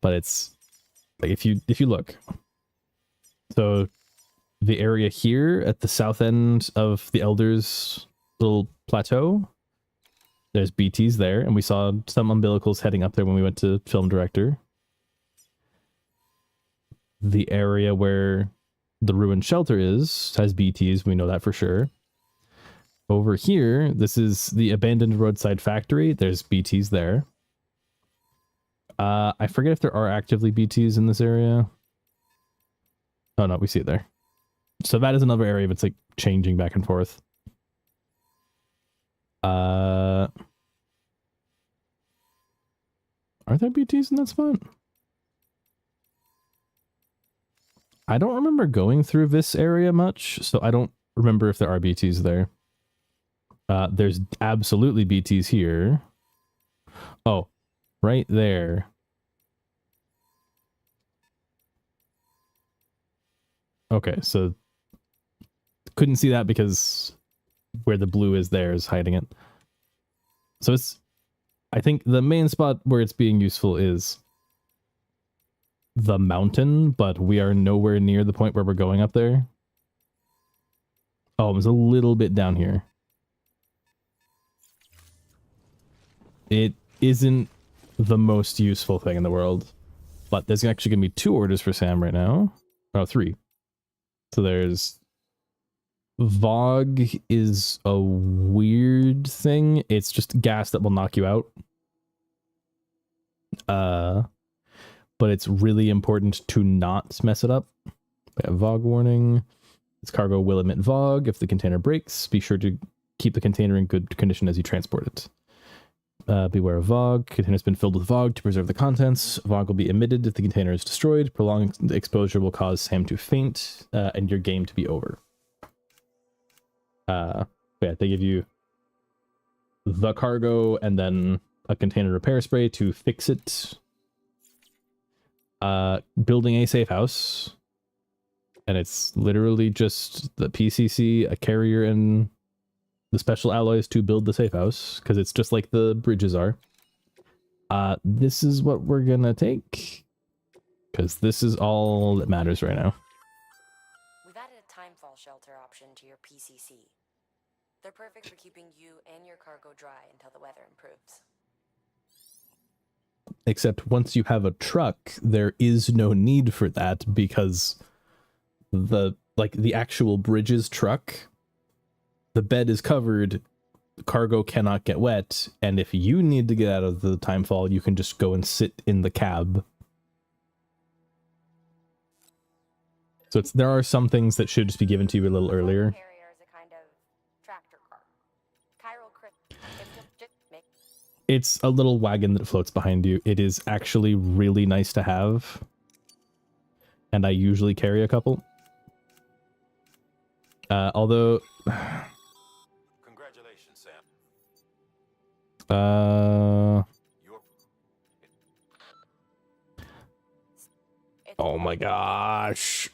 But it's like if you look, so the area here at the south end of the Elders little plateau, there's BTs there, and we saw some umbilicals heading up there when we went to Film Director. The area where the ruined shelter has BTs, we know that for sure. Over here, this is the abandoned roadside factory. There's BTs there. I forget if there are actively BTs in this area. Oh no, we see it there. So that is another area that's like changing back and forth. Are there BTs in that spot? I don't remember going through this area much, so I don't remember if there are BTs there. There's absolutely BTs here. Oh, right there. Okay, so couldn't see that because where the blue is there is hiding it. So it's, I think the main spot where it's being useful is the mountain, but we are nowhere near the point where we're going up there. Oh, it was a little bit down here. It isn't the most useful thing in the world, but there's actually going to be 2 orders for Sam right now. Oh, 3. So there's Vogue is a weird thing. It's just gas that will knock you out. But it's really important to not mess it up. We have Vogue warning. This cargo will emit Vogue. If the container breaks, be sure to keep the container in good condition as you transport it. Beware of Vogue. Container has been filled with Vogue to preserve the contents. Vogue will be emitted if the container is destroyed. Prolonged exposure will cause Sam to faint and your game to be over. Yeah, they give you the cargo and then a container repair spray to fix it. Building a safe house. And it's literally just the PCC, a carrier, and the special alloys to build the safe house, because it's just like the bridges are. This is what we're gonna take, because this is all that matters right now. We've added a timefall shelter option to your PCC. They're perfect for keeping you and your cargo dry until the weather improves. Except once you have a truck, there is no need for that, because the actual bridges truck, the bed is covered, cargo cannot get wet, and if you need to get out of the timefall, you can just go and sit in the cab. So there are some things that should just be given to you a little earlier. Carrier is a kind of tractor car. Chiral It's a little wagon that floats behind you. It is actually really nice to have, and I usually carry a couple. Although Congratulations, Sam. Oh my gosh.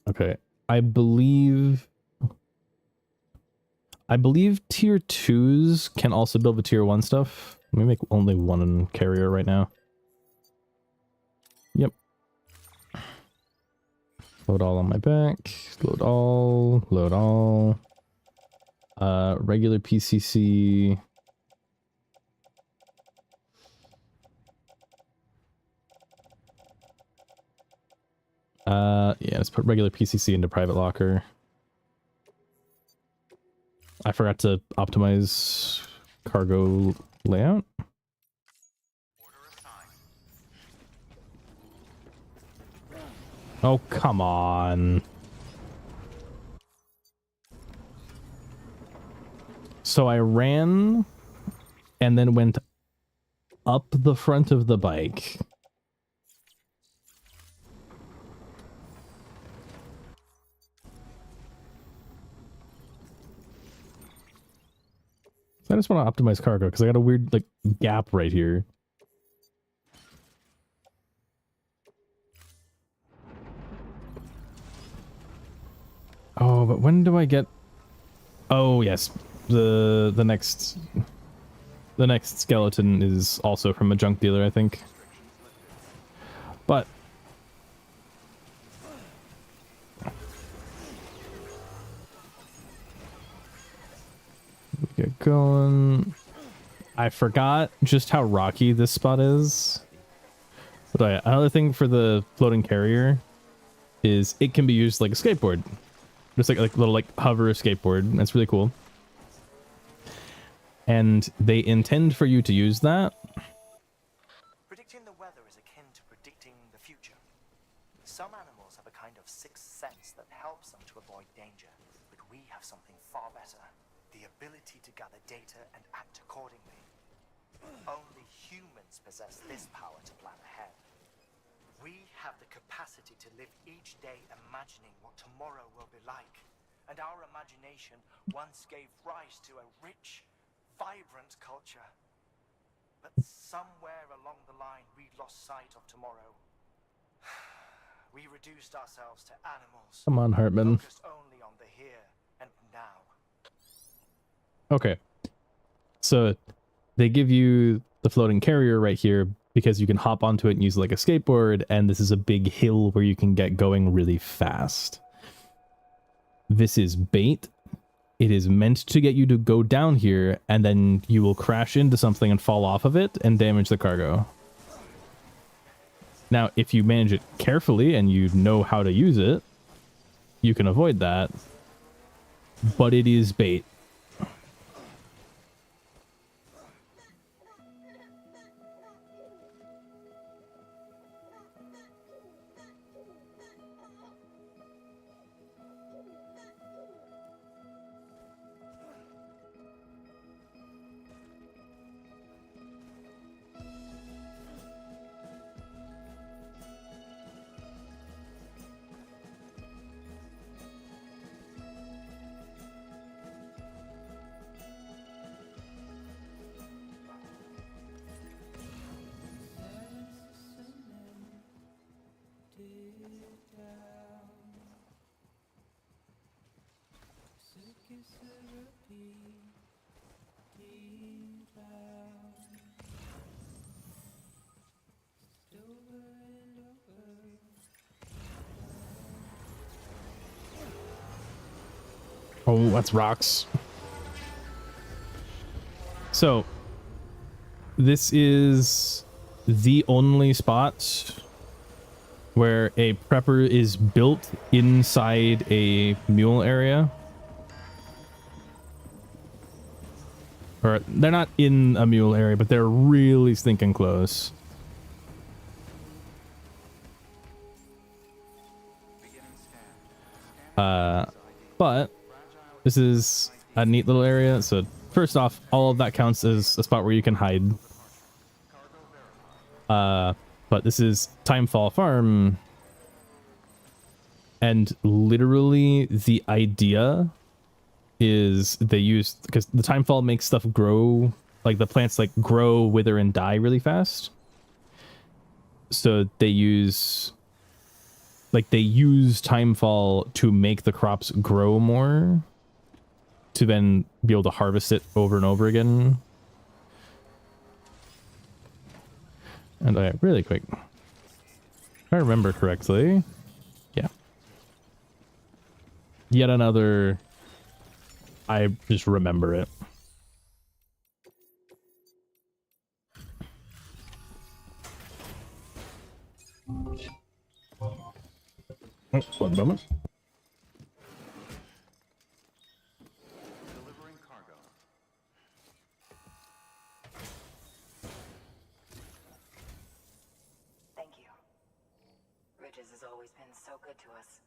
Okay. I believe tier 2s can also build the tier 1 stuff. Let me make only one carrier right now. Yep. Load all on my back. Load all. Load all. Regular PCC. Yeah, let's put regular PCC into private locker. I forgot to optimize cargo layout. Oh, come on. So I ran and then went up the front of the bike. I just want to optimize cargo because I got a weird like gap right here. Oh, but when do I get? Oh yes, the next skeleton is also from a junk dealer, I think. But get going. I forgot just how rocky this spot is. But another thing for the floating carrier is it can be used like a skateboard. Just like a little like hover skateboard. That's really cool. And they intend for you to use that. Predicting the weather is akin to predicting the future. Some animals have a kind of sixth sense that helps them to avoid danger, but we have something far better. The ability to gather data and act accordingly. Only humans possess this power to plan ahead. We have the capacity to live each day imagining what tomorrow will be like. And our imagination once gave rise to a rich, vibrant culture. But somewhere along the line, we lost sight of tomorrow. We reduced ourselves to animals. Come on, Hartman. Focused only on the here and now. Okay. So they give you the floating carrier right here because you can hop onto it and use it like a skateboard, and this is a big hill where you can get going really fast. This is bait. It is meant to get you to go down here, and then you will crash into something and fall off of it and damage the cargo. Now, if you manage it carefully and you know how to use it, you can avoid that. But it is bait. Oh, that's rocks. So, this is the only spot where a prepper is built inside a mule area. Or they're not in a mule area, but they're really stinking close. But this is a neat little area. So first off, all of that counts as a spot where you can hide. But this is Timefall Farm. And literally the idea is they use, because the Timefall makes stuff grow, like the plants like grow, wither, and die really fast. So they use Timefall to make the crops grow more, to then be able to harvest it over and over again. And really quick, if I remember correctly, yeah. Yet another, I just remember it. Oh, 1 moment. Delivering cargo. Thank you. Ridges has always been so good to us.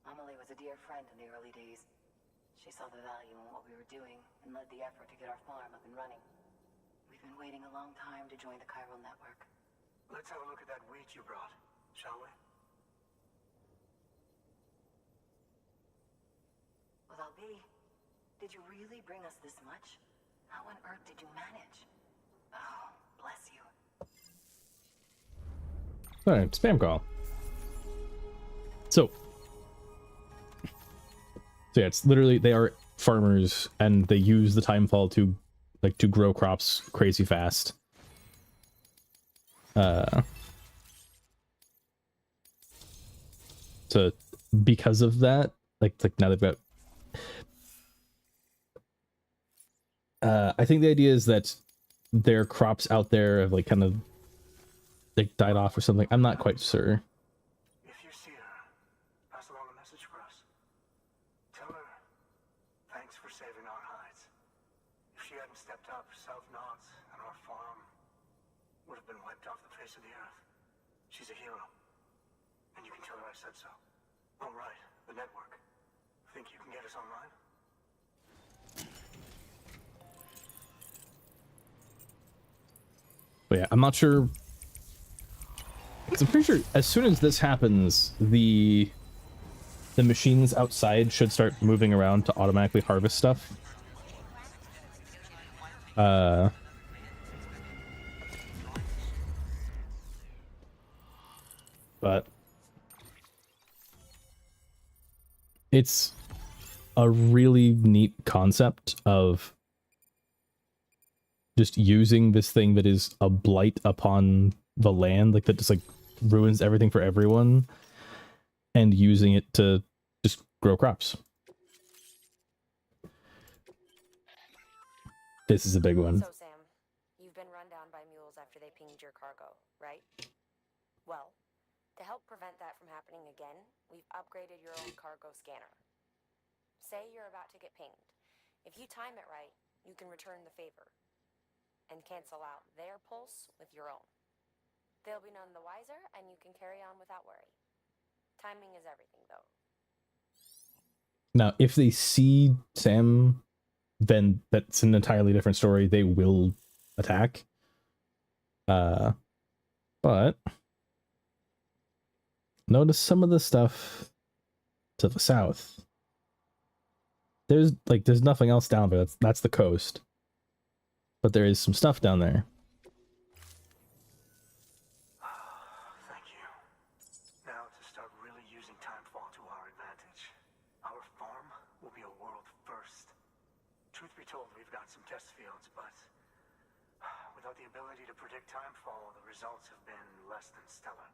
Amelie was a dear friend in the early days. She saw the value in what we were doing and led the effort to get our farm up and running. We've been waiting a long time to join the chiral network. Let's have a look at that wheat you brought, shall we? Well, I'll be. Did you really bring us this much? How on earth did you manage? Oh, bless you. Alright, spam call. So yeah, it's literally, they are farmers and they use the timefall to grow crops crazy fast. So because of that, like now they've got I think the idea is that their crops out there have like kind of like died off or something. I'm not quite sure. If you see her, pass along a message for us. Tell her, thanks for saving our hides. If she hadn't stepped up, South Knots and our farm would have been wiped off the face of the earth. She's a hero. And you can tell her I said so. All right, the network. Think you can get us online? But yeah, I'm not sure. 'Cause I'm pretty sure as soon as this happens, the machines outside should start moving around to automatically harvest stuff. But it's a really neat concept of just using this thing that is a blight upon the land, like that just like ruins everything for everyone, and using it to just grow crops. This is a big one. So, Sam, you've been run down by mules after they pinged your cargo, right? Well, to help prevent that from happening again, we've upgraded your own cargo scanner. Say you're about to get pinged. If you time it right, you can return the favor and cancel out their pulse with your own. They'll be none the wiser, and you can carry on without worry. Timing is everything, though. Now, if they see Sam, then that's an entirely different story. They will attack. But notice some of the stuff to the south. There's nothing else down there. That's the coast. But there is some stuff down there. Thank you. Now to start really using timefall to our advantage. Our farm will be a world first. Truth be told, we've got some test fields, but without the ability to predict timefall, the results have been less than stellar.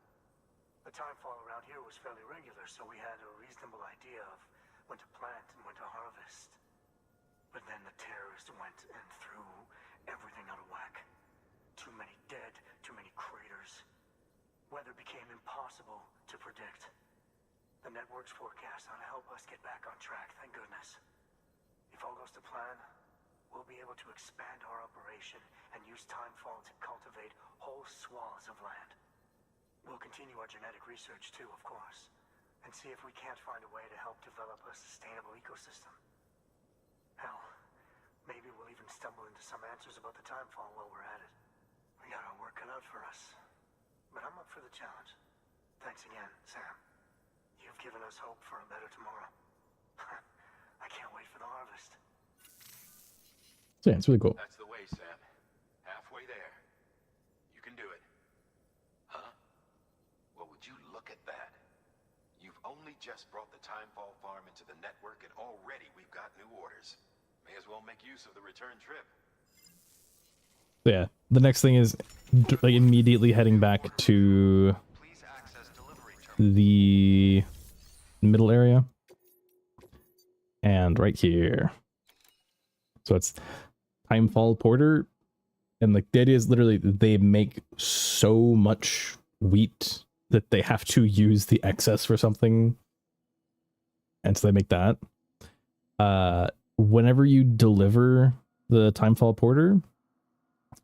The timefall around here was fairly regular, so we had a reasonable idea of when to plant and when to harvest. But then the terrorists went and threw everything out of whack. Too many dead, too many craters. Weather became impossible to predict. The network's forecast ought to help us get back on track, thank goodness. If all goes to plan, we'll be able to expand our operation and use timefall to cultivate whole swaths of land. We'll continue our genetic research too, of course, and see if we can't find a way to help develop a sustainable ecosystem. Hell, maybe we'll even stumble into some answers about the timefall while we're at it. We got our work cut out for us, but I'm up for the challenge. Thanks again, Sam. You've given us hope for a better tomorrow. I can't wait for the harvest. So yeah, it's really cool. That's the way, Sam. Halfway there. You can do it. Huh? Well, would you look at that? You've only just brought the Timefall farm into the network, and already we've got new orders. May as well make use of the return trip. Yeah, the next thing is like immediately heading back to Please access delivery terminal. the middle area. And right here. So it's Timefall Porter. And like the idea is literally they make so much wheat that they have to use the excess for something. And so they make that. Whenever you deliver the Timefall Porter,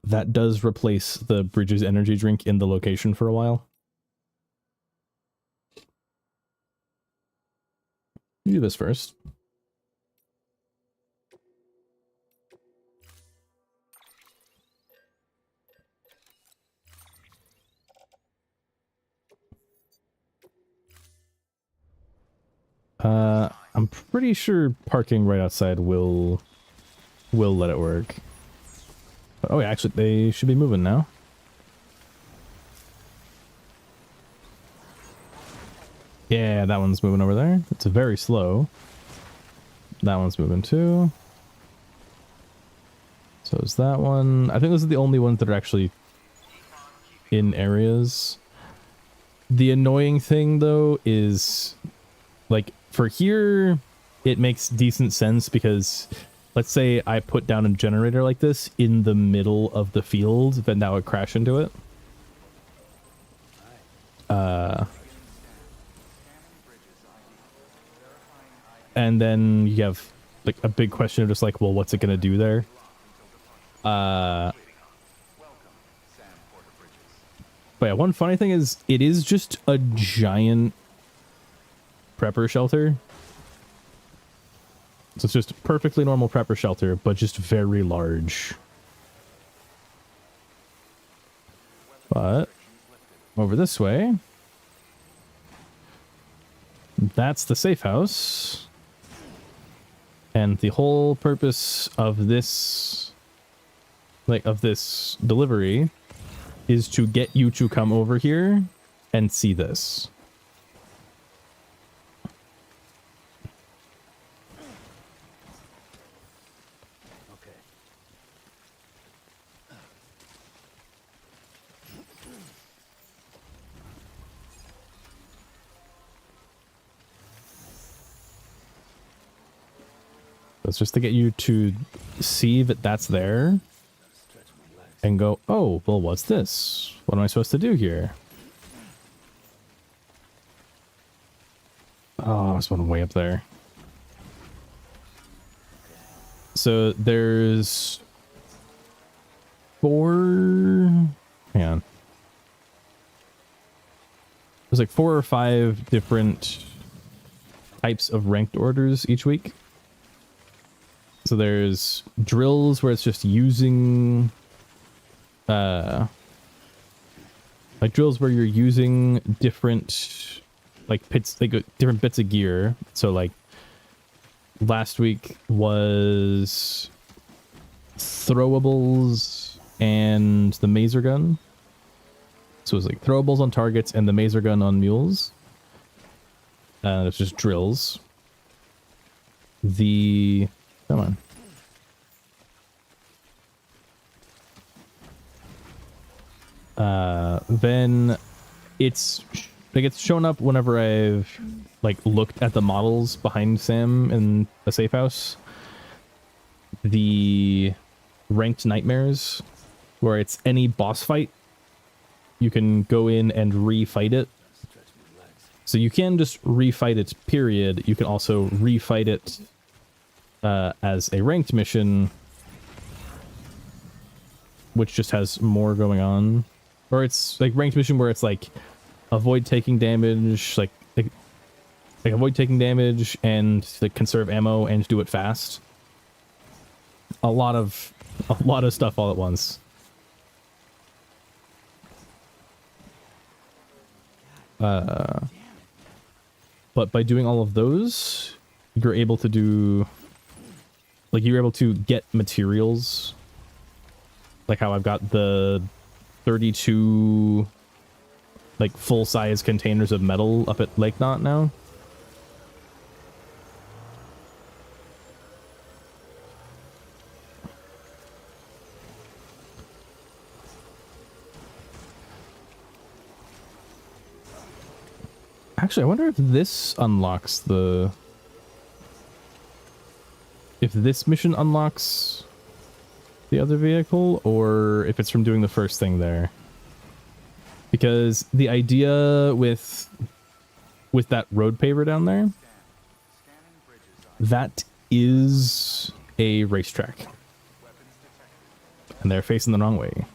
that does replace the Bridges energy drink in the location for a while. You do this first. I'm pretty sure parking right outside will let it work. Oh, yeah, actually, they should be moving now. Yeah, that one's moving over there. It's very slow. That one's moving too. So is that one. I think those are the only ones that are actually in areas. The annoying thing, though, is like for here, it makes decent sense because let's say I put down a generator like this in the middle of the field, then that would crash into it. And then you have like a big question of just like, well, what's it gonna do there? But yeah, one funny thing is it is just a giant prepper shelter. So it's just a perfectly normal prepper shelter, but just very large. But over this way, that's the safe house. And the whole purpose of this, like of this delivery, is to get you to come over here and see this. Okay. It's just to get you to see that that's there and go, oh, well, what's this? What am I supposed to do here? Oh, there's one way up there. So there's 4... Hang on. There's like 4 or 5 different types of ranked orders each week. So there's drills where it's just using like drills where you're using different like bits, like different bits of gear. So like last week was throwables and the mazer gun. So it's like throwables on targets and the mazer gun on mules. It's just drills. Come on. Then it's like it's shown up whenever I've like looked at the models behind Sam in a safe house. The ranked nightmares, where it's any boss fight, you can go in and refight it. So you can just refight it, period. You can also refight it as a ranked mission, which just has more going on. Or it's like ranked mission where it's like avoid taking damage, like avoid taking damage and like conserve ammo and do it fast. A lot of stuff all at once. But by doing all of those, you're able to do, like, you're able to get materials. Like how I've got the 32 like full-size containers of metal up at Lake Knot now. Actually, I wonder if this unlocks the... If this mission unlocks the other vehicle, or if it's from doing the first thing there. Because the idea with that road paver down there, that is a racetrack. And they're facing the wrong way.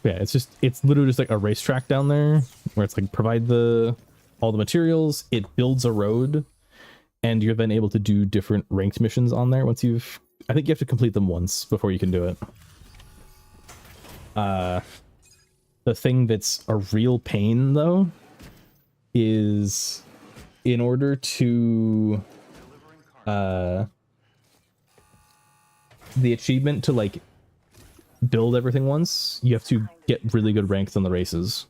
Yeah, it's literally just like a racetrack down there where it's like provide all the materials, it builds a road, and you're then able to do different ranked missions on there once you've... I think you have to complete them once before you can do it. The thing that's a real pain, though, is in order to the achievement to like build everything once, you have to get really good ranks on the races.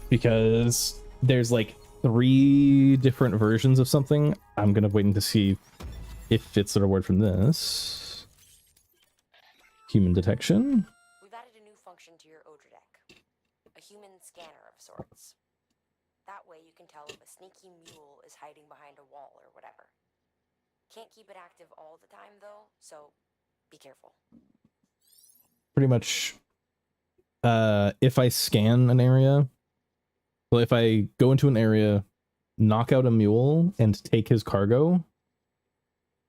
Because there's like 3 different versions of something. I'm gonna wait to see if it's a reward from this. Human detection. We've added a new function to your Odra deck. A human scanner of sorts. That way you can tell if a sneaky mule is hiding behind a wall or whatever. Can't keep it active all the time though, so be careful. Pretty much, if I scan an area, well, if I go into an area, knock out a mule and take his cargo,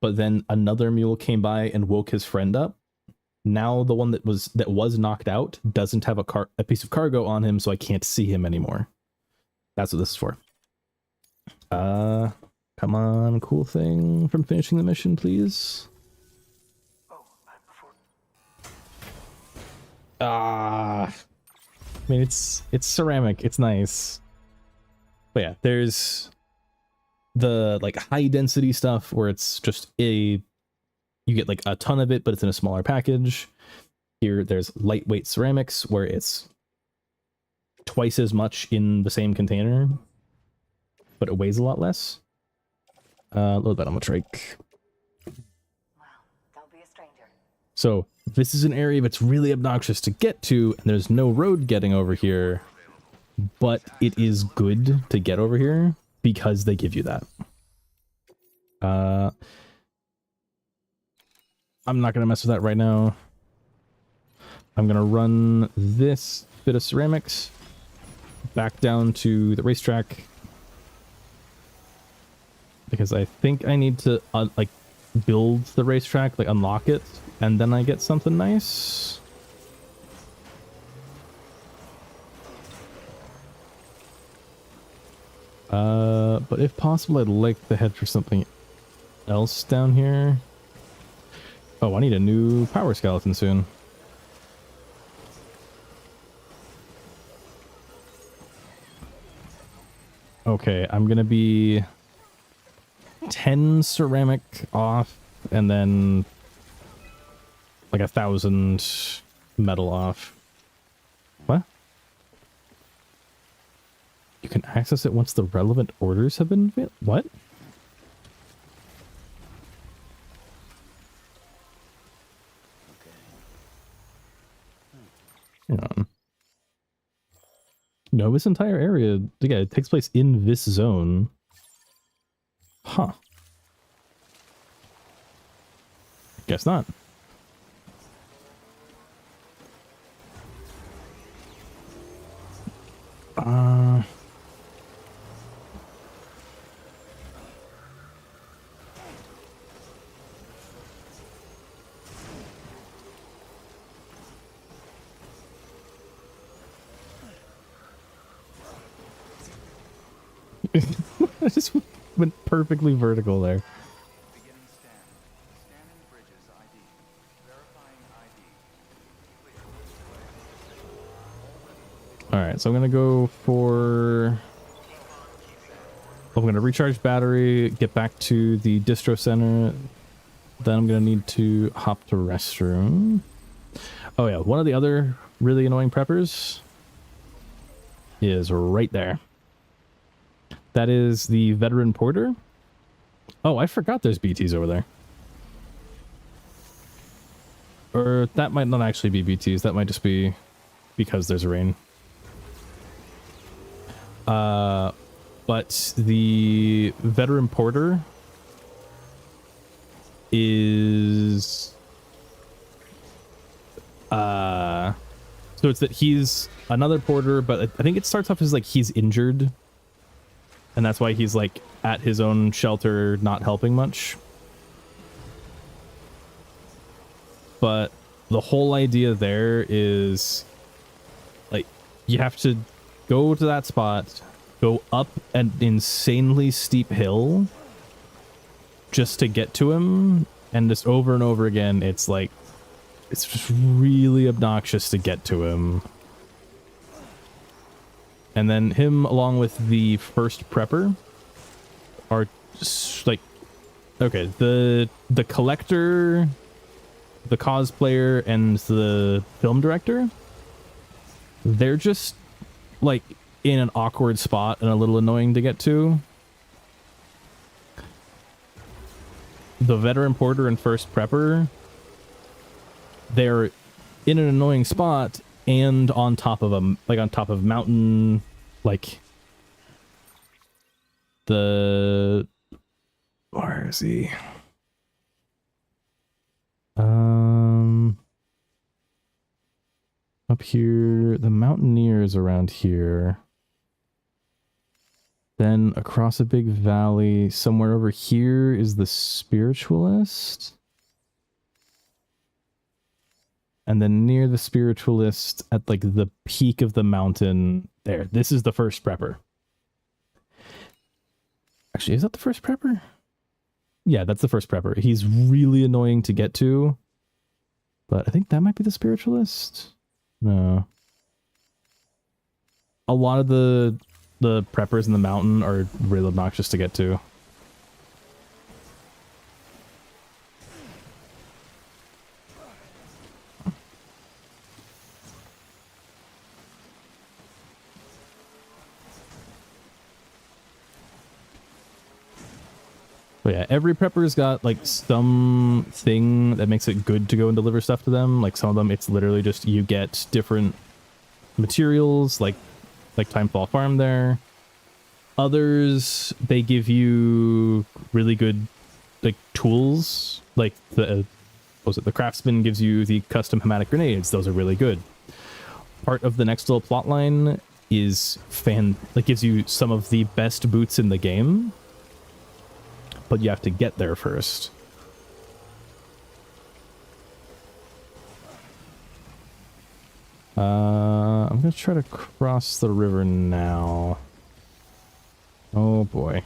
but then another mule came by and woke his friend up, now the one that was knocked out doesn't have a piece of cargo on him, so I can't see him anymore. That's what this is for. Come on, cool thing from finishing the mission, please. I mean, it's ceramic. It's nice. But yeah, there's the like high density stuff where it's just you get like a ton of it, but it's in a smaller package. Here, there's lightweight ceramics where it's twice as much in the same container, but it weighs a lot less. A little bit on the trike. Well, don't be a stranger. So this is an area that's really obnoxious to get to, and there's no road getting over here, but it is good to get over here because they give you that. I'm not gonna mess with that right now. I'm gonna run this bit of ceramics back down to the racetrack because I think I need to like build the racetrack, like unlock it, and then I get something nice. But if possible, I'd like to head for something else down here. Oh, I need a new power skeleton soon. Okay, I'm gonna be 10 ceramic off and then like 1,000 metal off. What? You can access it once the relevant orders have been what? Hang on. No, this entire area, yeah, it takes place in this zone. Huh. Guess not. I just went perfectly vertical there. Beginning scan. Scanning bridges ID. Verifying ID. Alright, so I'm gonna go for... I'm gonna recharge battery, get back to the distro center. Then I'm gonna need to hop to restroom. Oh yeah, one of the other really annoying preppers is right there. That is the veteran porter. Oh, I forgot there's BTs over there. Or that might not actually be BTs. That might just be because there's rain. But the veteran porter is... So it's that he's another porter, but I think it starts off as like he's injured. And that's why he's like at his own shelter, not helping much. But the whole idea there is like you have to go to that spot, go up an insanely steep hill just to get to him. And just over and over again, it's like, it's just really obnoxious to get to him. And then him, along with the first prepper, are like, okay, the collector, the cosplayer, and the film director, they're just like in an awkward spot and a little annoying to get to. The veteran porter and first prepper, they're in an annoying spot and on top of mountain, like the, where is he? Up here, the mountaineers around here. Then across a big valley, somewhere over here is the spiritualist. And then near the spiritualist at like the peak of the mountain there. This is the first prepper. Actually, is that the first prepper? Yeah, that's the first prepper. He's really annoying to get to. But I think that might be the spiritualist. No. A lot of the preppers in the mountain are really obnoxious to get to. But yeah, every prepper's got like some thing that makes it good to go and deliver stuff to them. Like some of them, it's literally just you get different materials, like Timefall Farm there. Others, they give you really good like tools, like the the craftsman gives you the custom hematic grenades. Those are really good. Part of the next little plot line is gives you some of the best boots in the game, but you have to get there first. I'm gonna try to cross the river now. Oh boy.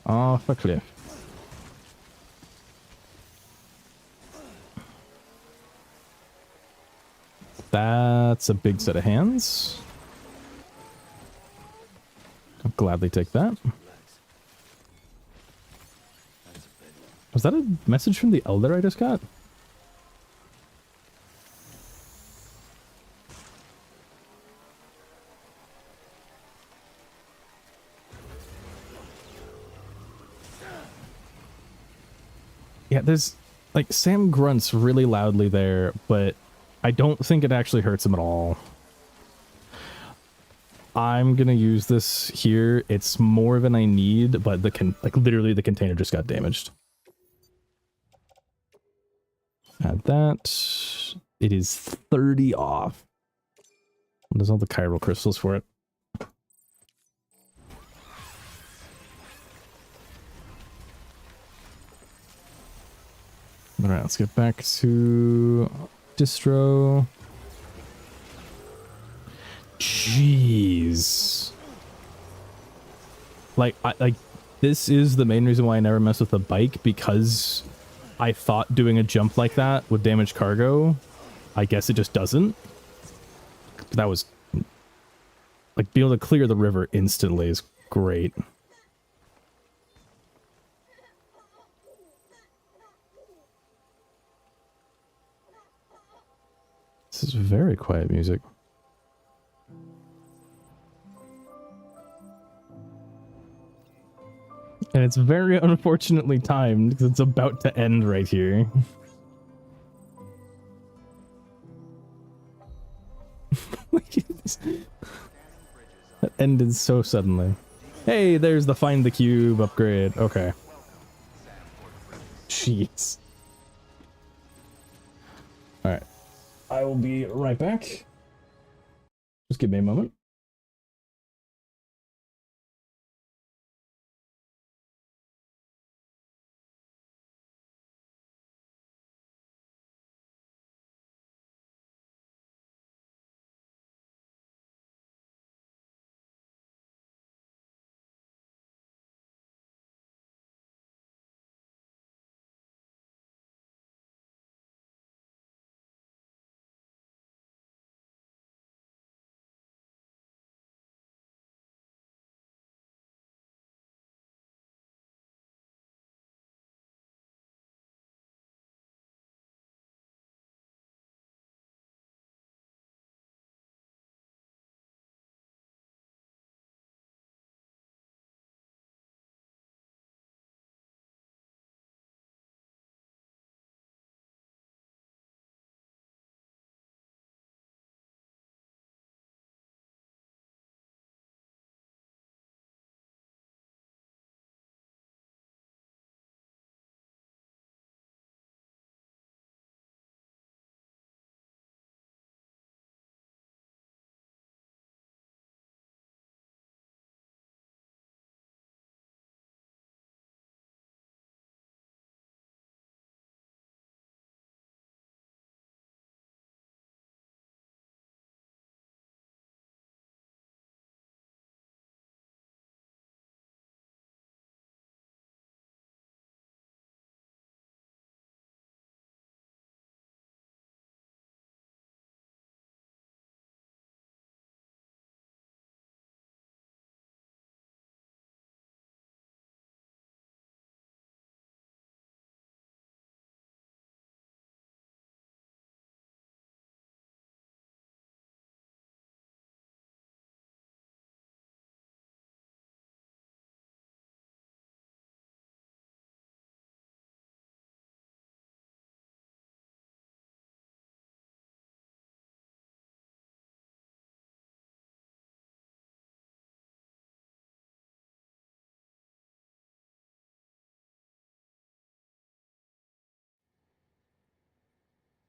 Off a cliff. That's a big set of hands. I'll gladly take that. Was that a message from the Elder I just got? Yeah, there's like Sam grunts really loudly there, but I don't think it actually hurts him at all. I'm gonna use this here. It's more than I need, but literally the container just got damaged. Add that. It is 30 off. There's all the chiral crystals for it. All right, let's get back to distro. Jeez. Like this is the main reason why I never mess with a bike, because I thought doing a jump like that would damage cargo. I guess it just doesn't. But that was like being able to clear the river instantly is great. This is very quiet music. And it's very unfortunately timed because it's about to end right here. That ended so suddenly. Hey, there's the find the cube upgrade. Okay. Jeez. Alright. I will be right back. Just give me a moment.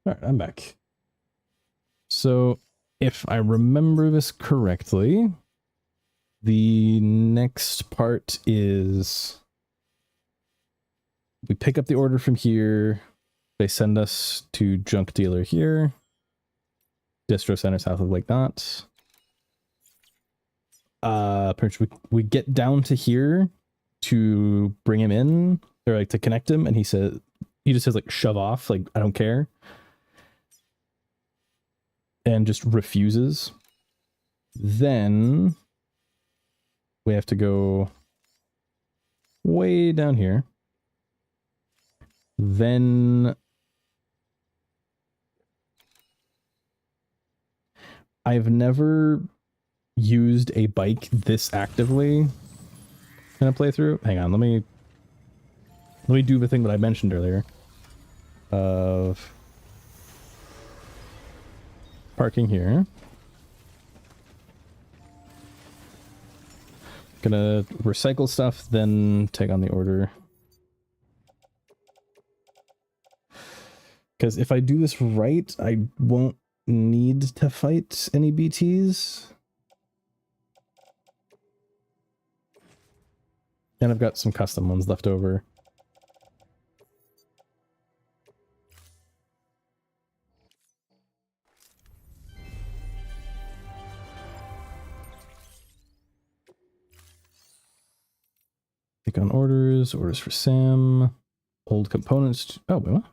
All right, I'm back. So if I remember this correctly, the next part is we pick up the order from here. They send us to junk dealer here. Distro center south of Lake Knot. Pretty much we get down to here to bring him in, or like to connect him, and he just says like shove off, like I don't care. And just refuses. Then we have to go way down here. Then I've never used a bike this actively in a playthrough. Hang on, let me do the thing that I mentioned earlier of parking here. Gonna recycle stuff, then take on the order. Because if I do this right, I won't need to fight any BTs. And I've got some custom ones left over. Take on orders for Sam. Old components. Oh, wait, what?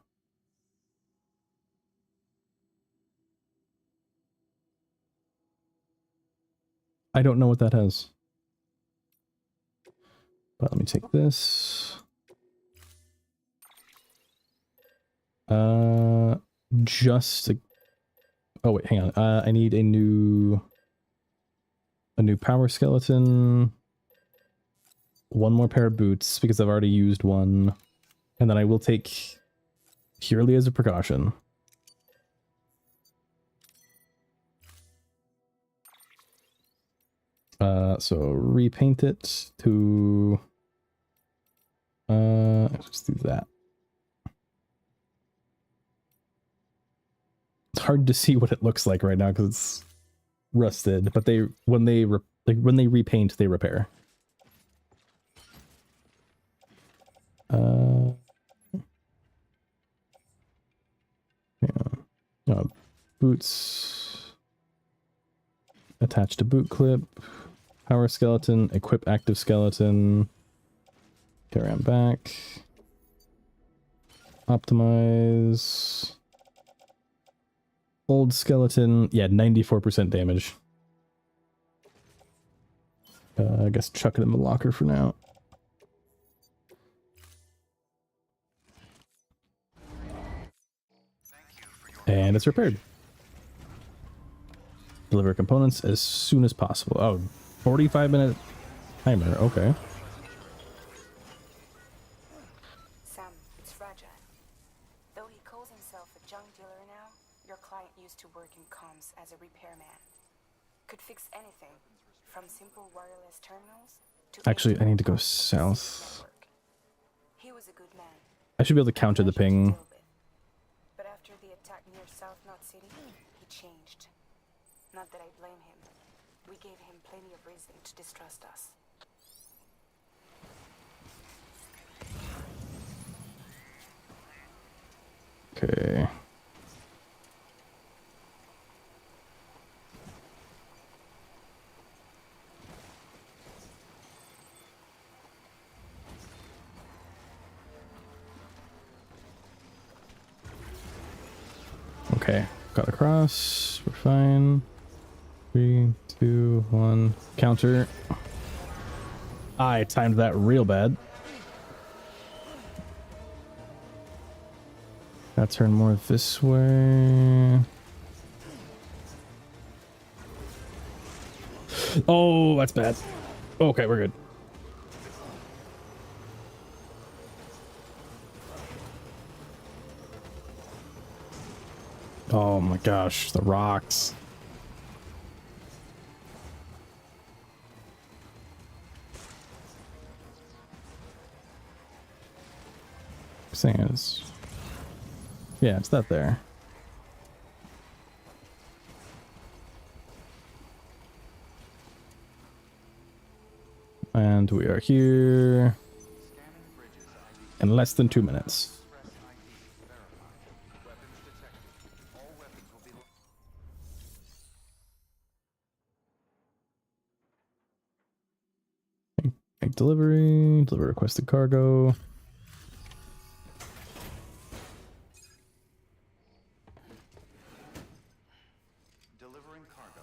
I don't know what that has. But let me take this. Just to... Oh wait, hang on. I need a new power skeleton. One more pair of boots because I've already used one. And then I will take purely as a precaution. So repaint it to let's do that. It's hard to see what it looks like right now because it's rusted, but when they repaint, they repair. Yeah. Boots attached to boot clip. Power skeleton, equip active skeleton. Carry on back. Optimize. Old skeleton. Yeah, 94% damage. I guess chuck it in the locker for now. And it's repaired. Deliver components as soon as possible. Oh, 45-minute timer. Okay. Sam, it's fragile. Though he calls himself a junk dealer now, your client used to work in comms as a repairman. Could fix anything, from simple wireless terminals to... Actually, I need to go south. He was a good man. I should be able to counter the ping. But after the attack near South Knot City, he changed. Not that I blame him. We gave him plenty of reason to distrust us. Okay. Okay, got across. We're fine. 3, 2, 1. Counter. I timed that real bad. Gotta turn more this way. Oh, that's bad. Okay, we're good. Oh my gosh, the rocks. Thing is, yeah, it's that there. And we are here in less than 2 minutes. Make delivery, deliver requested cargo. Delivering cargo.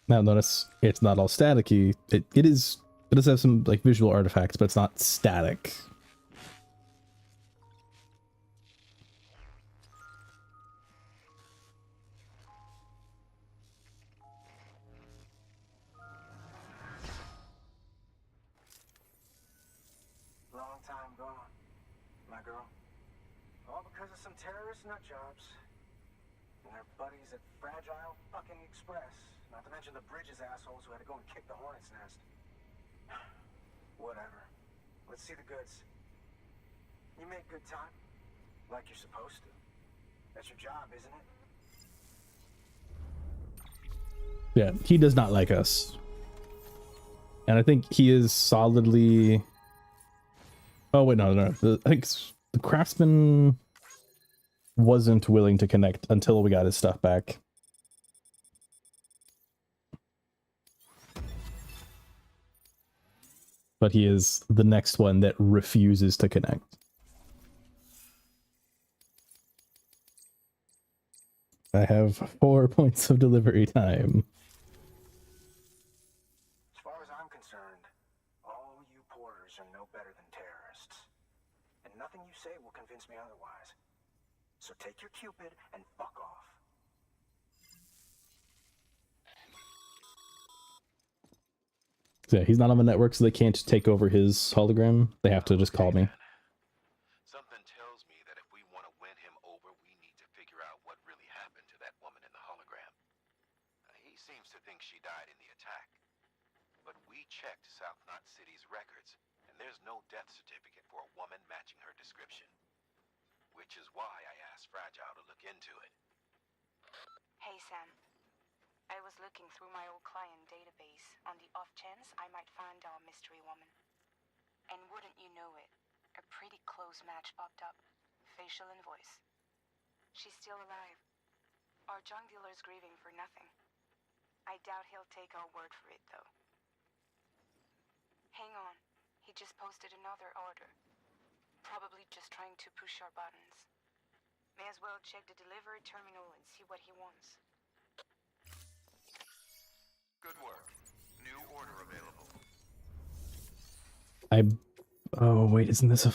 Now notice it's not all staticky. It does have some like visual artifacts, but it's not static. Long time gone, my girl. All because of some terrorist nut jobs. And their buddies at Fragile fucking Express. Not to mention the Bridges assholes who had to go and kick the hornet's nest. Whatever. Let's see the goods. You make good time. Like you're supposed to. That's your job, isn't it? Yeah, he does not like us. And I think he is solidly... Oh, wait, no. I think the craftsman wasn't willing to connect until we got his stuff back. But he is the next one that refuses to connect. I have 4 points of delivery time. As far as I'm concerned, all you porters are no better than terrorists. And nothing you say will convince me otherwise. So take your Cupid and fuck off. Yeah, he's not on the network, so they can't take over his hologram. They have to just call me. Something tells me that if we want to win him over, we need to figure out what really happened to that woman in the hologram. He seems to think she died in the attack. But we checked South Knot City's records, and there's no death certificate for a woman matching her description. Which is why I asked Fragile to look into it. Hey, Sam. I was looking through my old client database on the off chance I might find our mystery woman. And wouldn't you know it, a pretty close match popped up. Facial and voice. She's still alive. Our junk dealer's grieving for nothing. I doubt he'll take our word for it, though. Hang on. He just posted another order. Probably just trying to push our buttons. May as well check the delivery terminal and see what he wants. Good work. New order available. Oh, wait, isn't this a...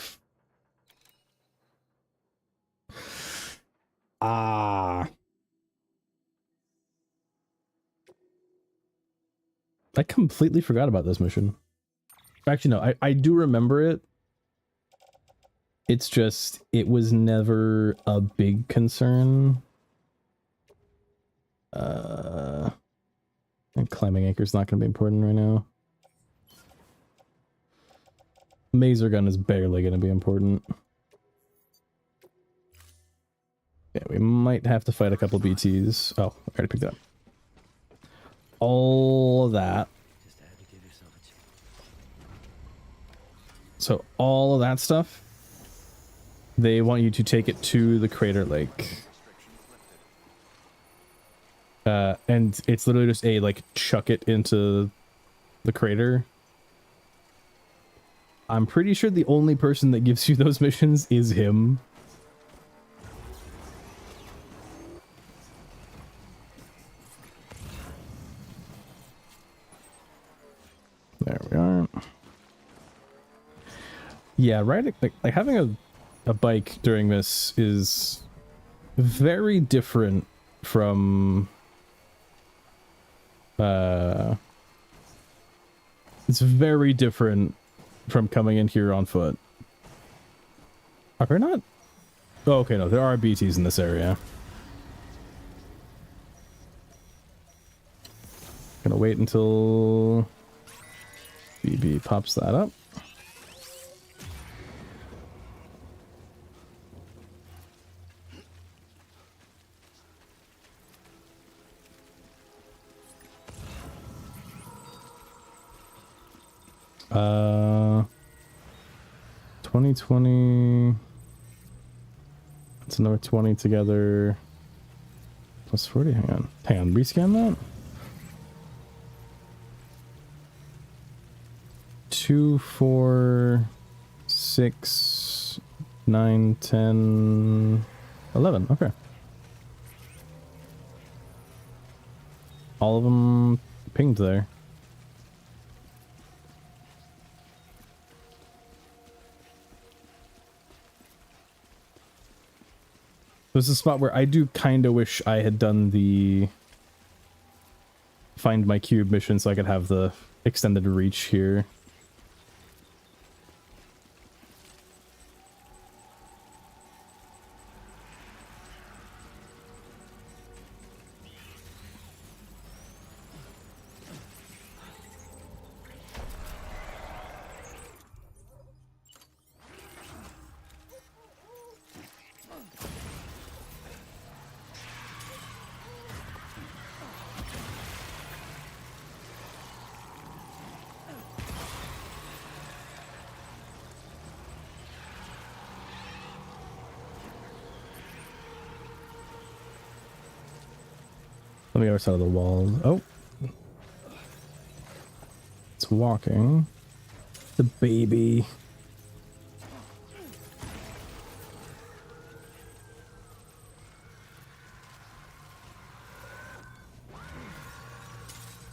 I completely forgot about this mission. Actually, no, I do remember it. It's just, it was never a big concern. And climbing anchor's not going to be important right now. Mazer gun is barely going to be important. Yeah, we might have to fight a couple BTs. Oh, I already picked it up. All of that. Just had to give yourself a chance. So all of that stuff, they want you to take it to the crater lake. And it's literally just a, like, chuck it into the crater. I'm pretty sure the only person that gives you those missions is him. There we are. Yeah, riding, like having a bike during this is very different from it's very different from coming in here on foot. Are there not? Oh, okay, no, there are BTs in this area. Gonna wait until BB pops that up. 2020. It's another 20 together. Plus 40. Hang on. Rescan that. 2, 4, 6, 9, 10, 11. Okay. All of them pinged there. This is a spot where I do kind of wish I had done the find my cube mission so I could have the extended reach here. Let me other side of the wall. Oh. It's walking. The baby.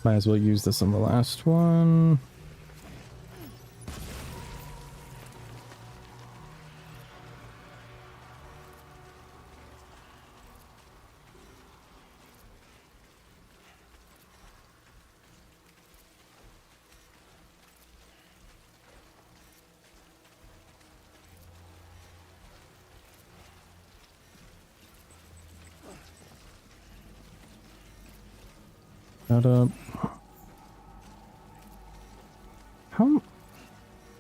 Might as well use this on the last one. Shut up.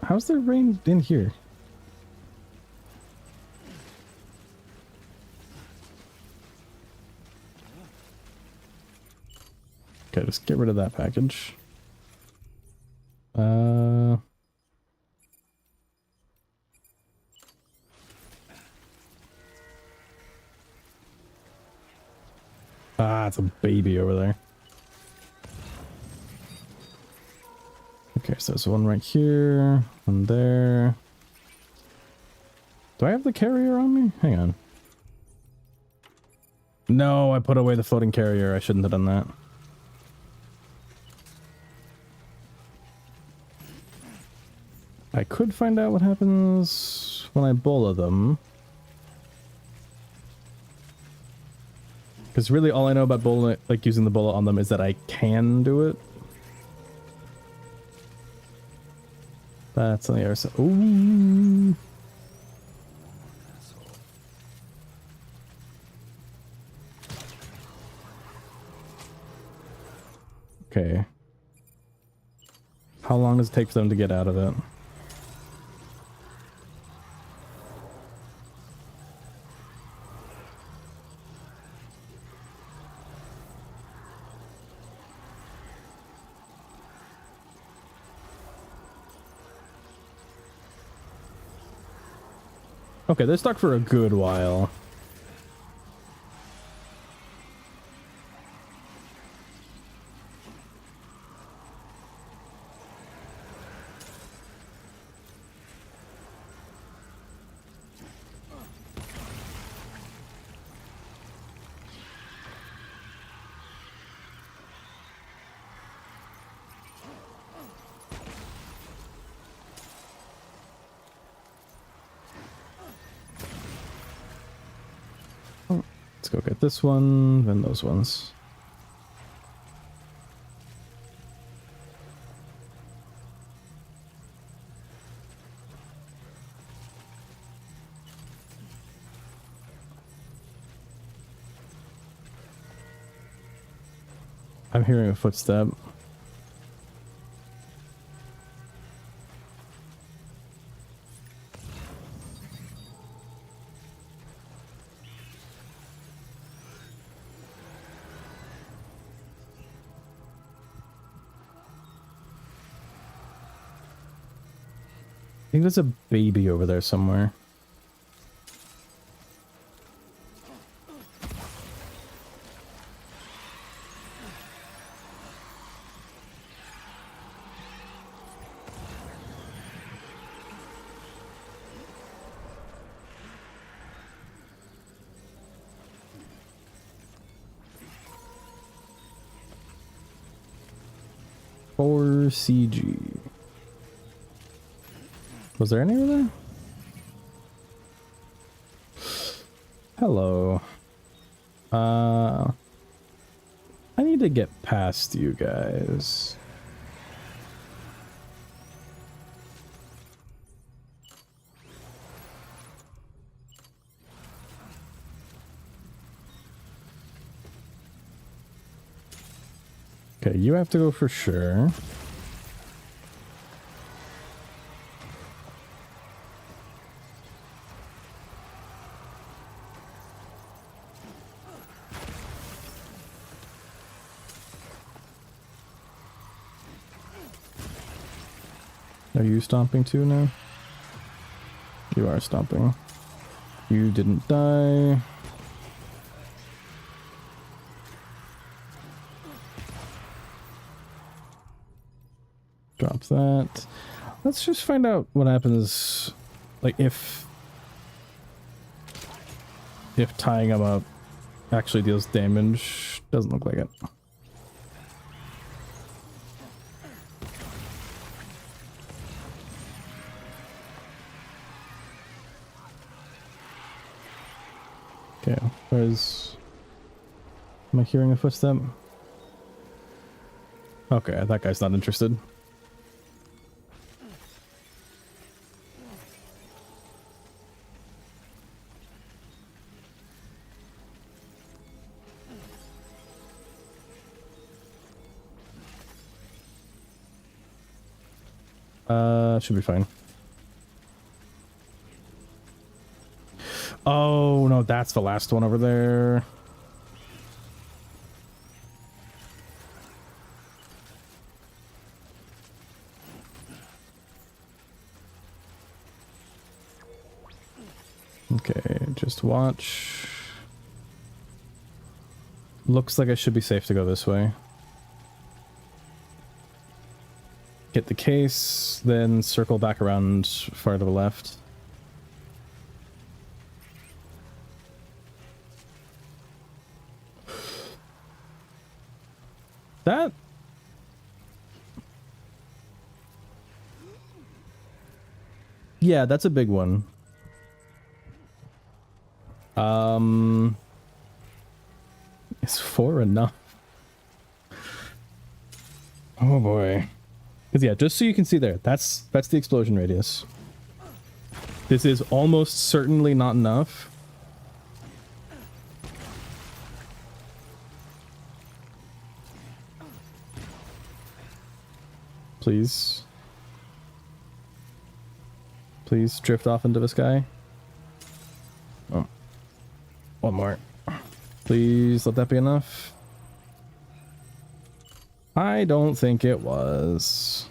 How's there rain in here? Okay, just get rid of that package. It's a baby over there. Okay, so there's one right here, one there. Do I have the carrier on me? Hang on. No, I put away the floating carrier. I shouldn't have done that. I could find out what happens when I bola them. Because really all I know about bola, like using the bola on them, is that I can do it. That's on the other side. Ooh. Okay. How long does it take for them to get out of it? Okay, they're stuck for a good while. Let's go get this one, then those ones. I'm hearing a footstep. think there's a baby over there somewhere. For CG. Was there any over there? Hello. I need to get past you guys. Okay, you have to go for sure. Are you stomping too now? You are stomping. You didn't die. Drop that. Let's just find out what happens, like if tying them up actually deals damage. Doesn't look like it. Okay, where's... Am I hearing a footstep? Okay, that guy's not interested. Should be fine. Oh, no, that's the last one over there. Okay, just watch. Looks like I should be safe to go this way. Get the case, then circle back around far to the left. That... Yeah, that's a big one. Is 4 enough? Oh boy. Because yeah, just so you can see there, that's the explosion radius. This is almost certainly not enough. Please. Please drift off into the sky. Oh. One more. Please let that be enough. I don't think it was.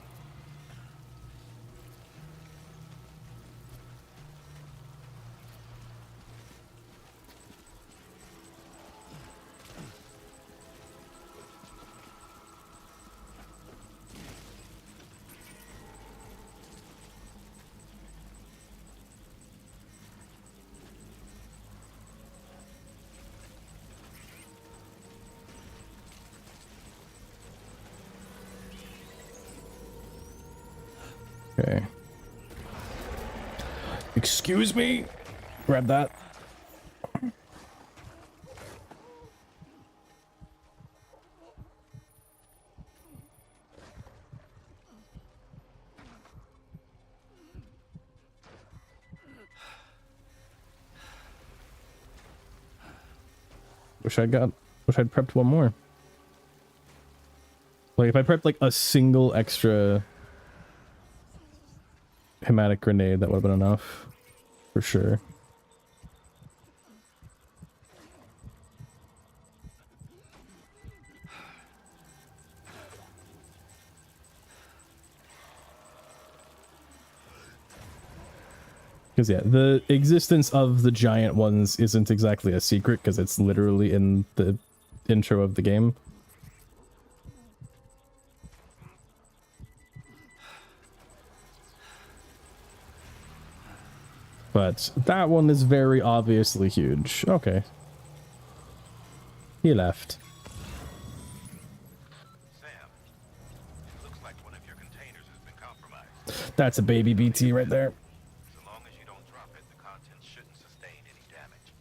Okay. Excuse me? Grab that. Wish I'd prepped one more. Like if I prepped like a single extra hematic grenade, that would have been enough. For sure. Because, yeah, the existence of the giant ones isn't exactly a secret, because it's literally in the intro of the game. But that one is very obviously huge. Okay. He left. Sam, it looks like one of your containers has been compromised. That's a baby BT right there. So long as you don't drop it, the contents shouldn't sustain any damage.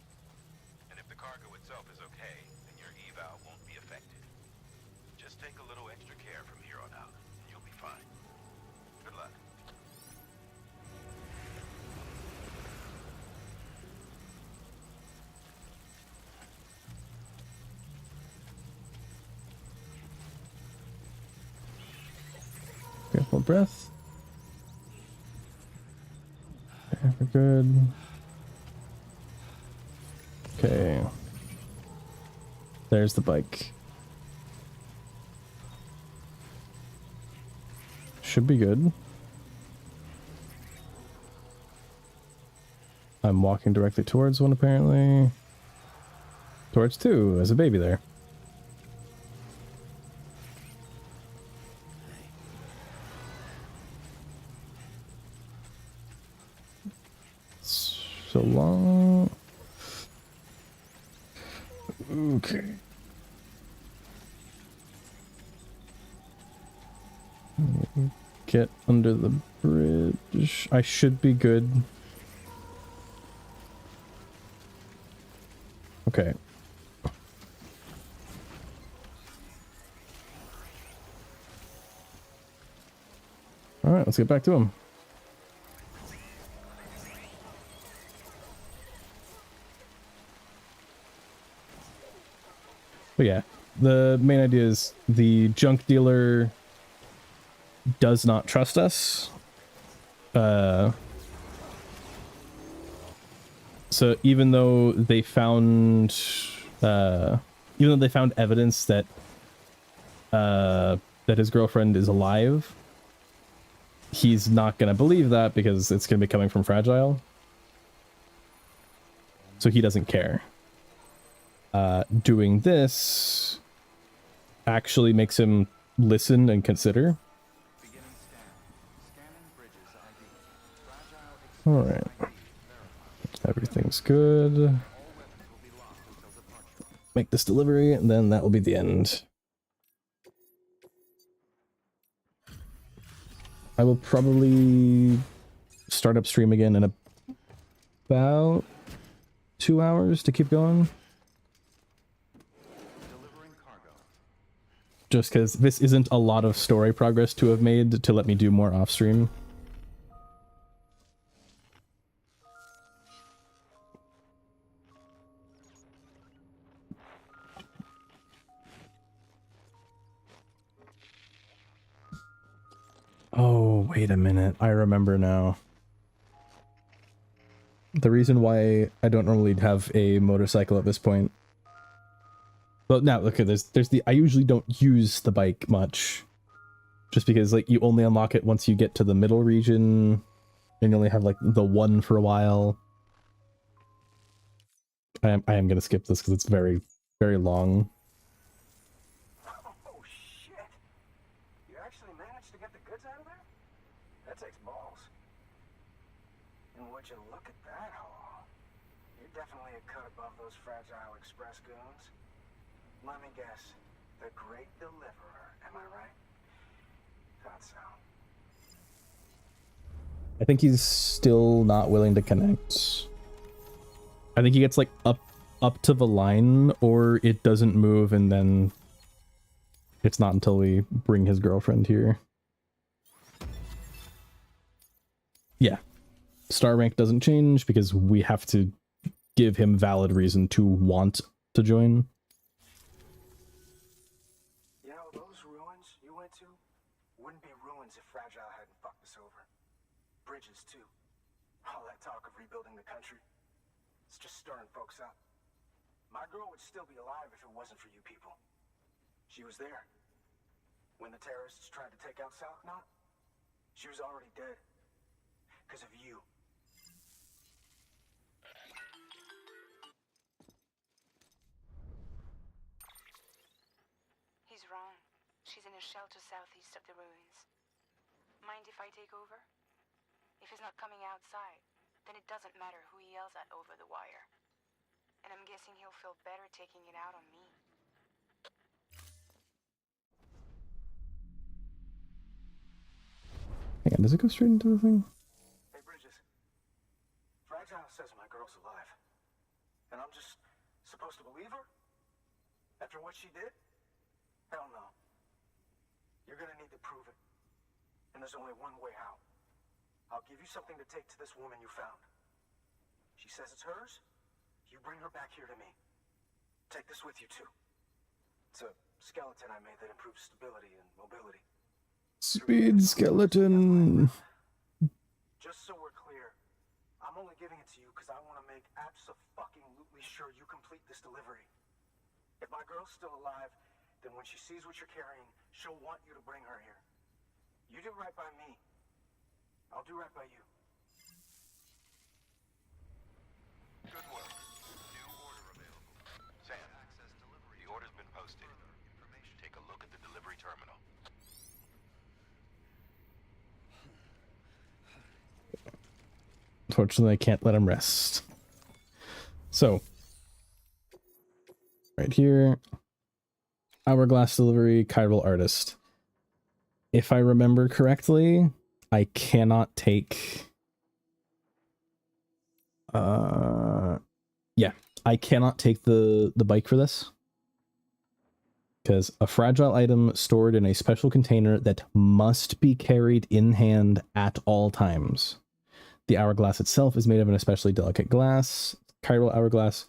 And if the cargo itself is okay, then your eval won't be affected. Just take a little extra care from here on out, and you'll be fine. Good luck. Careful breath. Okay, we're good. Okay. There's the bike. Should be good. I'm walking directly towards one, apparently. Towards two. There's a baby there. So long. Okay. Get under the bridge. I should be good. Okay. All right, let's get back to him. But yeah, the main idea is the junk dealer does not trust us. So even though they found evidence that that his girlfriend is alive, he's not gonna believe that because it's gonna be coming from Fragile. So he doesn't care. Doing this actually makes him listen and consider. All right, everything's good. Make this delivery, and then that will be the end. I will probably start up stream again in about 2 hours to keep going. Just because this isn't a lot of story progress to have made to let me do more off stream. Oh, wait a minute. I remember now. The reason why I don't normally have a motorcycle at this point. Well, now look at this. There's the I usually don't use the bike much. Just because like you only unlock it once you get to the middle region. And you only have like the one for a while. I am gonna skip this because it's very, very long. Oh, shit. You actually managed to get the goods out of there? That takes balls. And would you look at that haul? You're definitely a cut above those Fragile Express goons. Let me guess. The Great Deliverer, am I right? Thought so. I think he's still not willing to connect. I think he gets like up to the line, or it doesn't move, and then it's not until we bring his girlfriend here. Yeah. Star rank doesn't change because we have to give him valid reason to want to join. You know, those ruins you went to wouldn't be ruins if Fragile hadn't fucked us over. Bridges, too. All that talk of rebuilding the country. It's just stirring folks up. My girl would still be alive if it wasn't for you people. She was there. When the terrorists tried to take out South Knot, she was already dead. Because of you. She's in a shelter southeast of the ruins. Mind if I take over? If he's not coming outside, then it doesn't matter who he yells at over the wire. And I'm guessing he'll feel better taking it out on me. Hang on, does it go straight into the thing? Hey, Bridges. Fragile says my girl's alive. And I'm just supposed to believe her? After what she did? Hell no. You're gonna need to prove it. And there's only one way out. I'll give you something to take to this woman you found. She says it's hers. You bring her back here to me. Take this with you, too. It's a skeleton I made that improves stability and mobility. Speed skeleton. Just so we're clear, I'm only giving it to you because I want to make abso-fucking-lutely sure you complete this delivery. If my girl's still alive, then when she sees what you're carrying, she'll want you to bring her here. You do right by me. I'll do right by you. Good work. New order available. Sam, access delivery. The order's been posted. Information. Take a look at the delivery terminal. Unfortunately, I can't let him rest. So, right here, hourglass delivery, chiral artist. If I remember correctly, I cannot take... yeah, I cannot take the bike for this. Because a fragile item stored in a special container that must be carried in hand at all times. The hourglass itself is made of an especially delicate glass, chiral hourglass.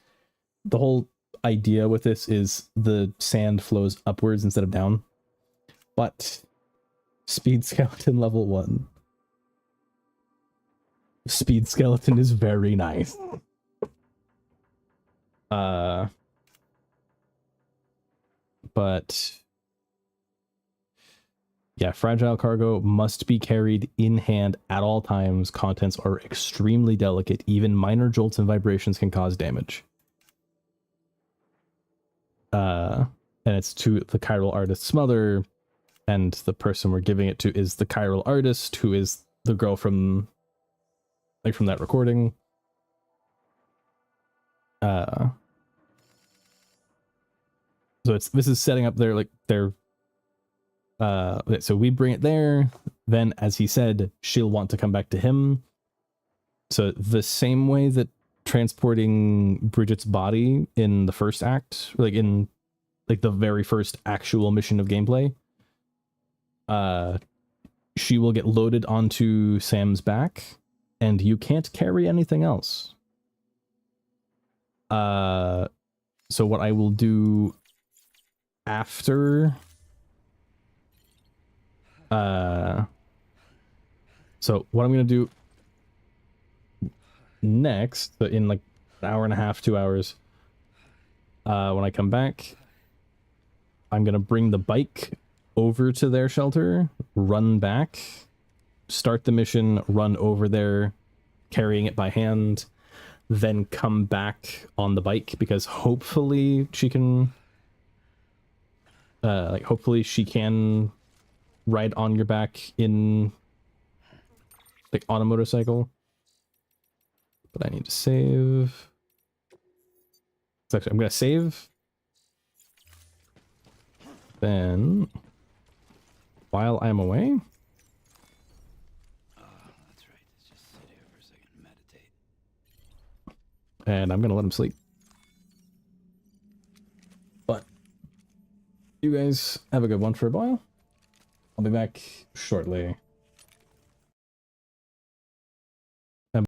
The whole idea with this is the sand flows upwards instead of down. But speed skeleton level 1. Speed skeleton is very nice. But yeah, fragile cargo must be carried in hand at all times. Contents are extremely delicate. Even minor jolts and vibrations can cause damage. And it's to the chiral artist's mother, and the person we're giving it to is the chiral artist, who is the girl from that recording. So this is setting up their so we bring it there, then as he said, she'll want to come back to him. So the same way that transporting Bridget's body in the first act, in the very first actual mission of gameplay, she will get loaded onto Sam's back, and you can't carry anything else. So what I will do after so what I'm gonna do next, in like an hour and a half, 2 hours, when I come back, I'm gonna bring the bike over to their shelter, run back, start the mission, run over there, carrying it by hand, then come back on the bike, because hopefully she can ride on your back in on a motorcycle. But I need to save. So actually, I'm gonna save. Then while I'm away, that's right. Let's just sit here for a second and meditate. And I'm gonna let him sleep. But you guys have a good one for a while. I'll be back shortly.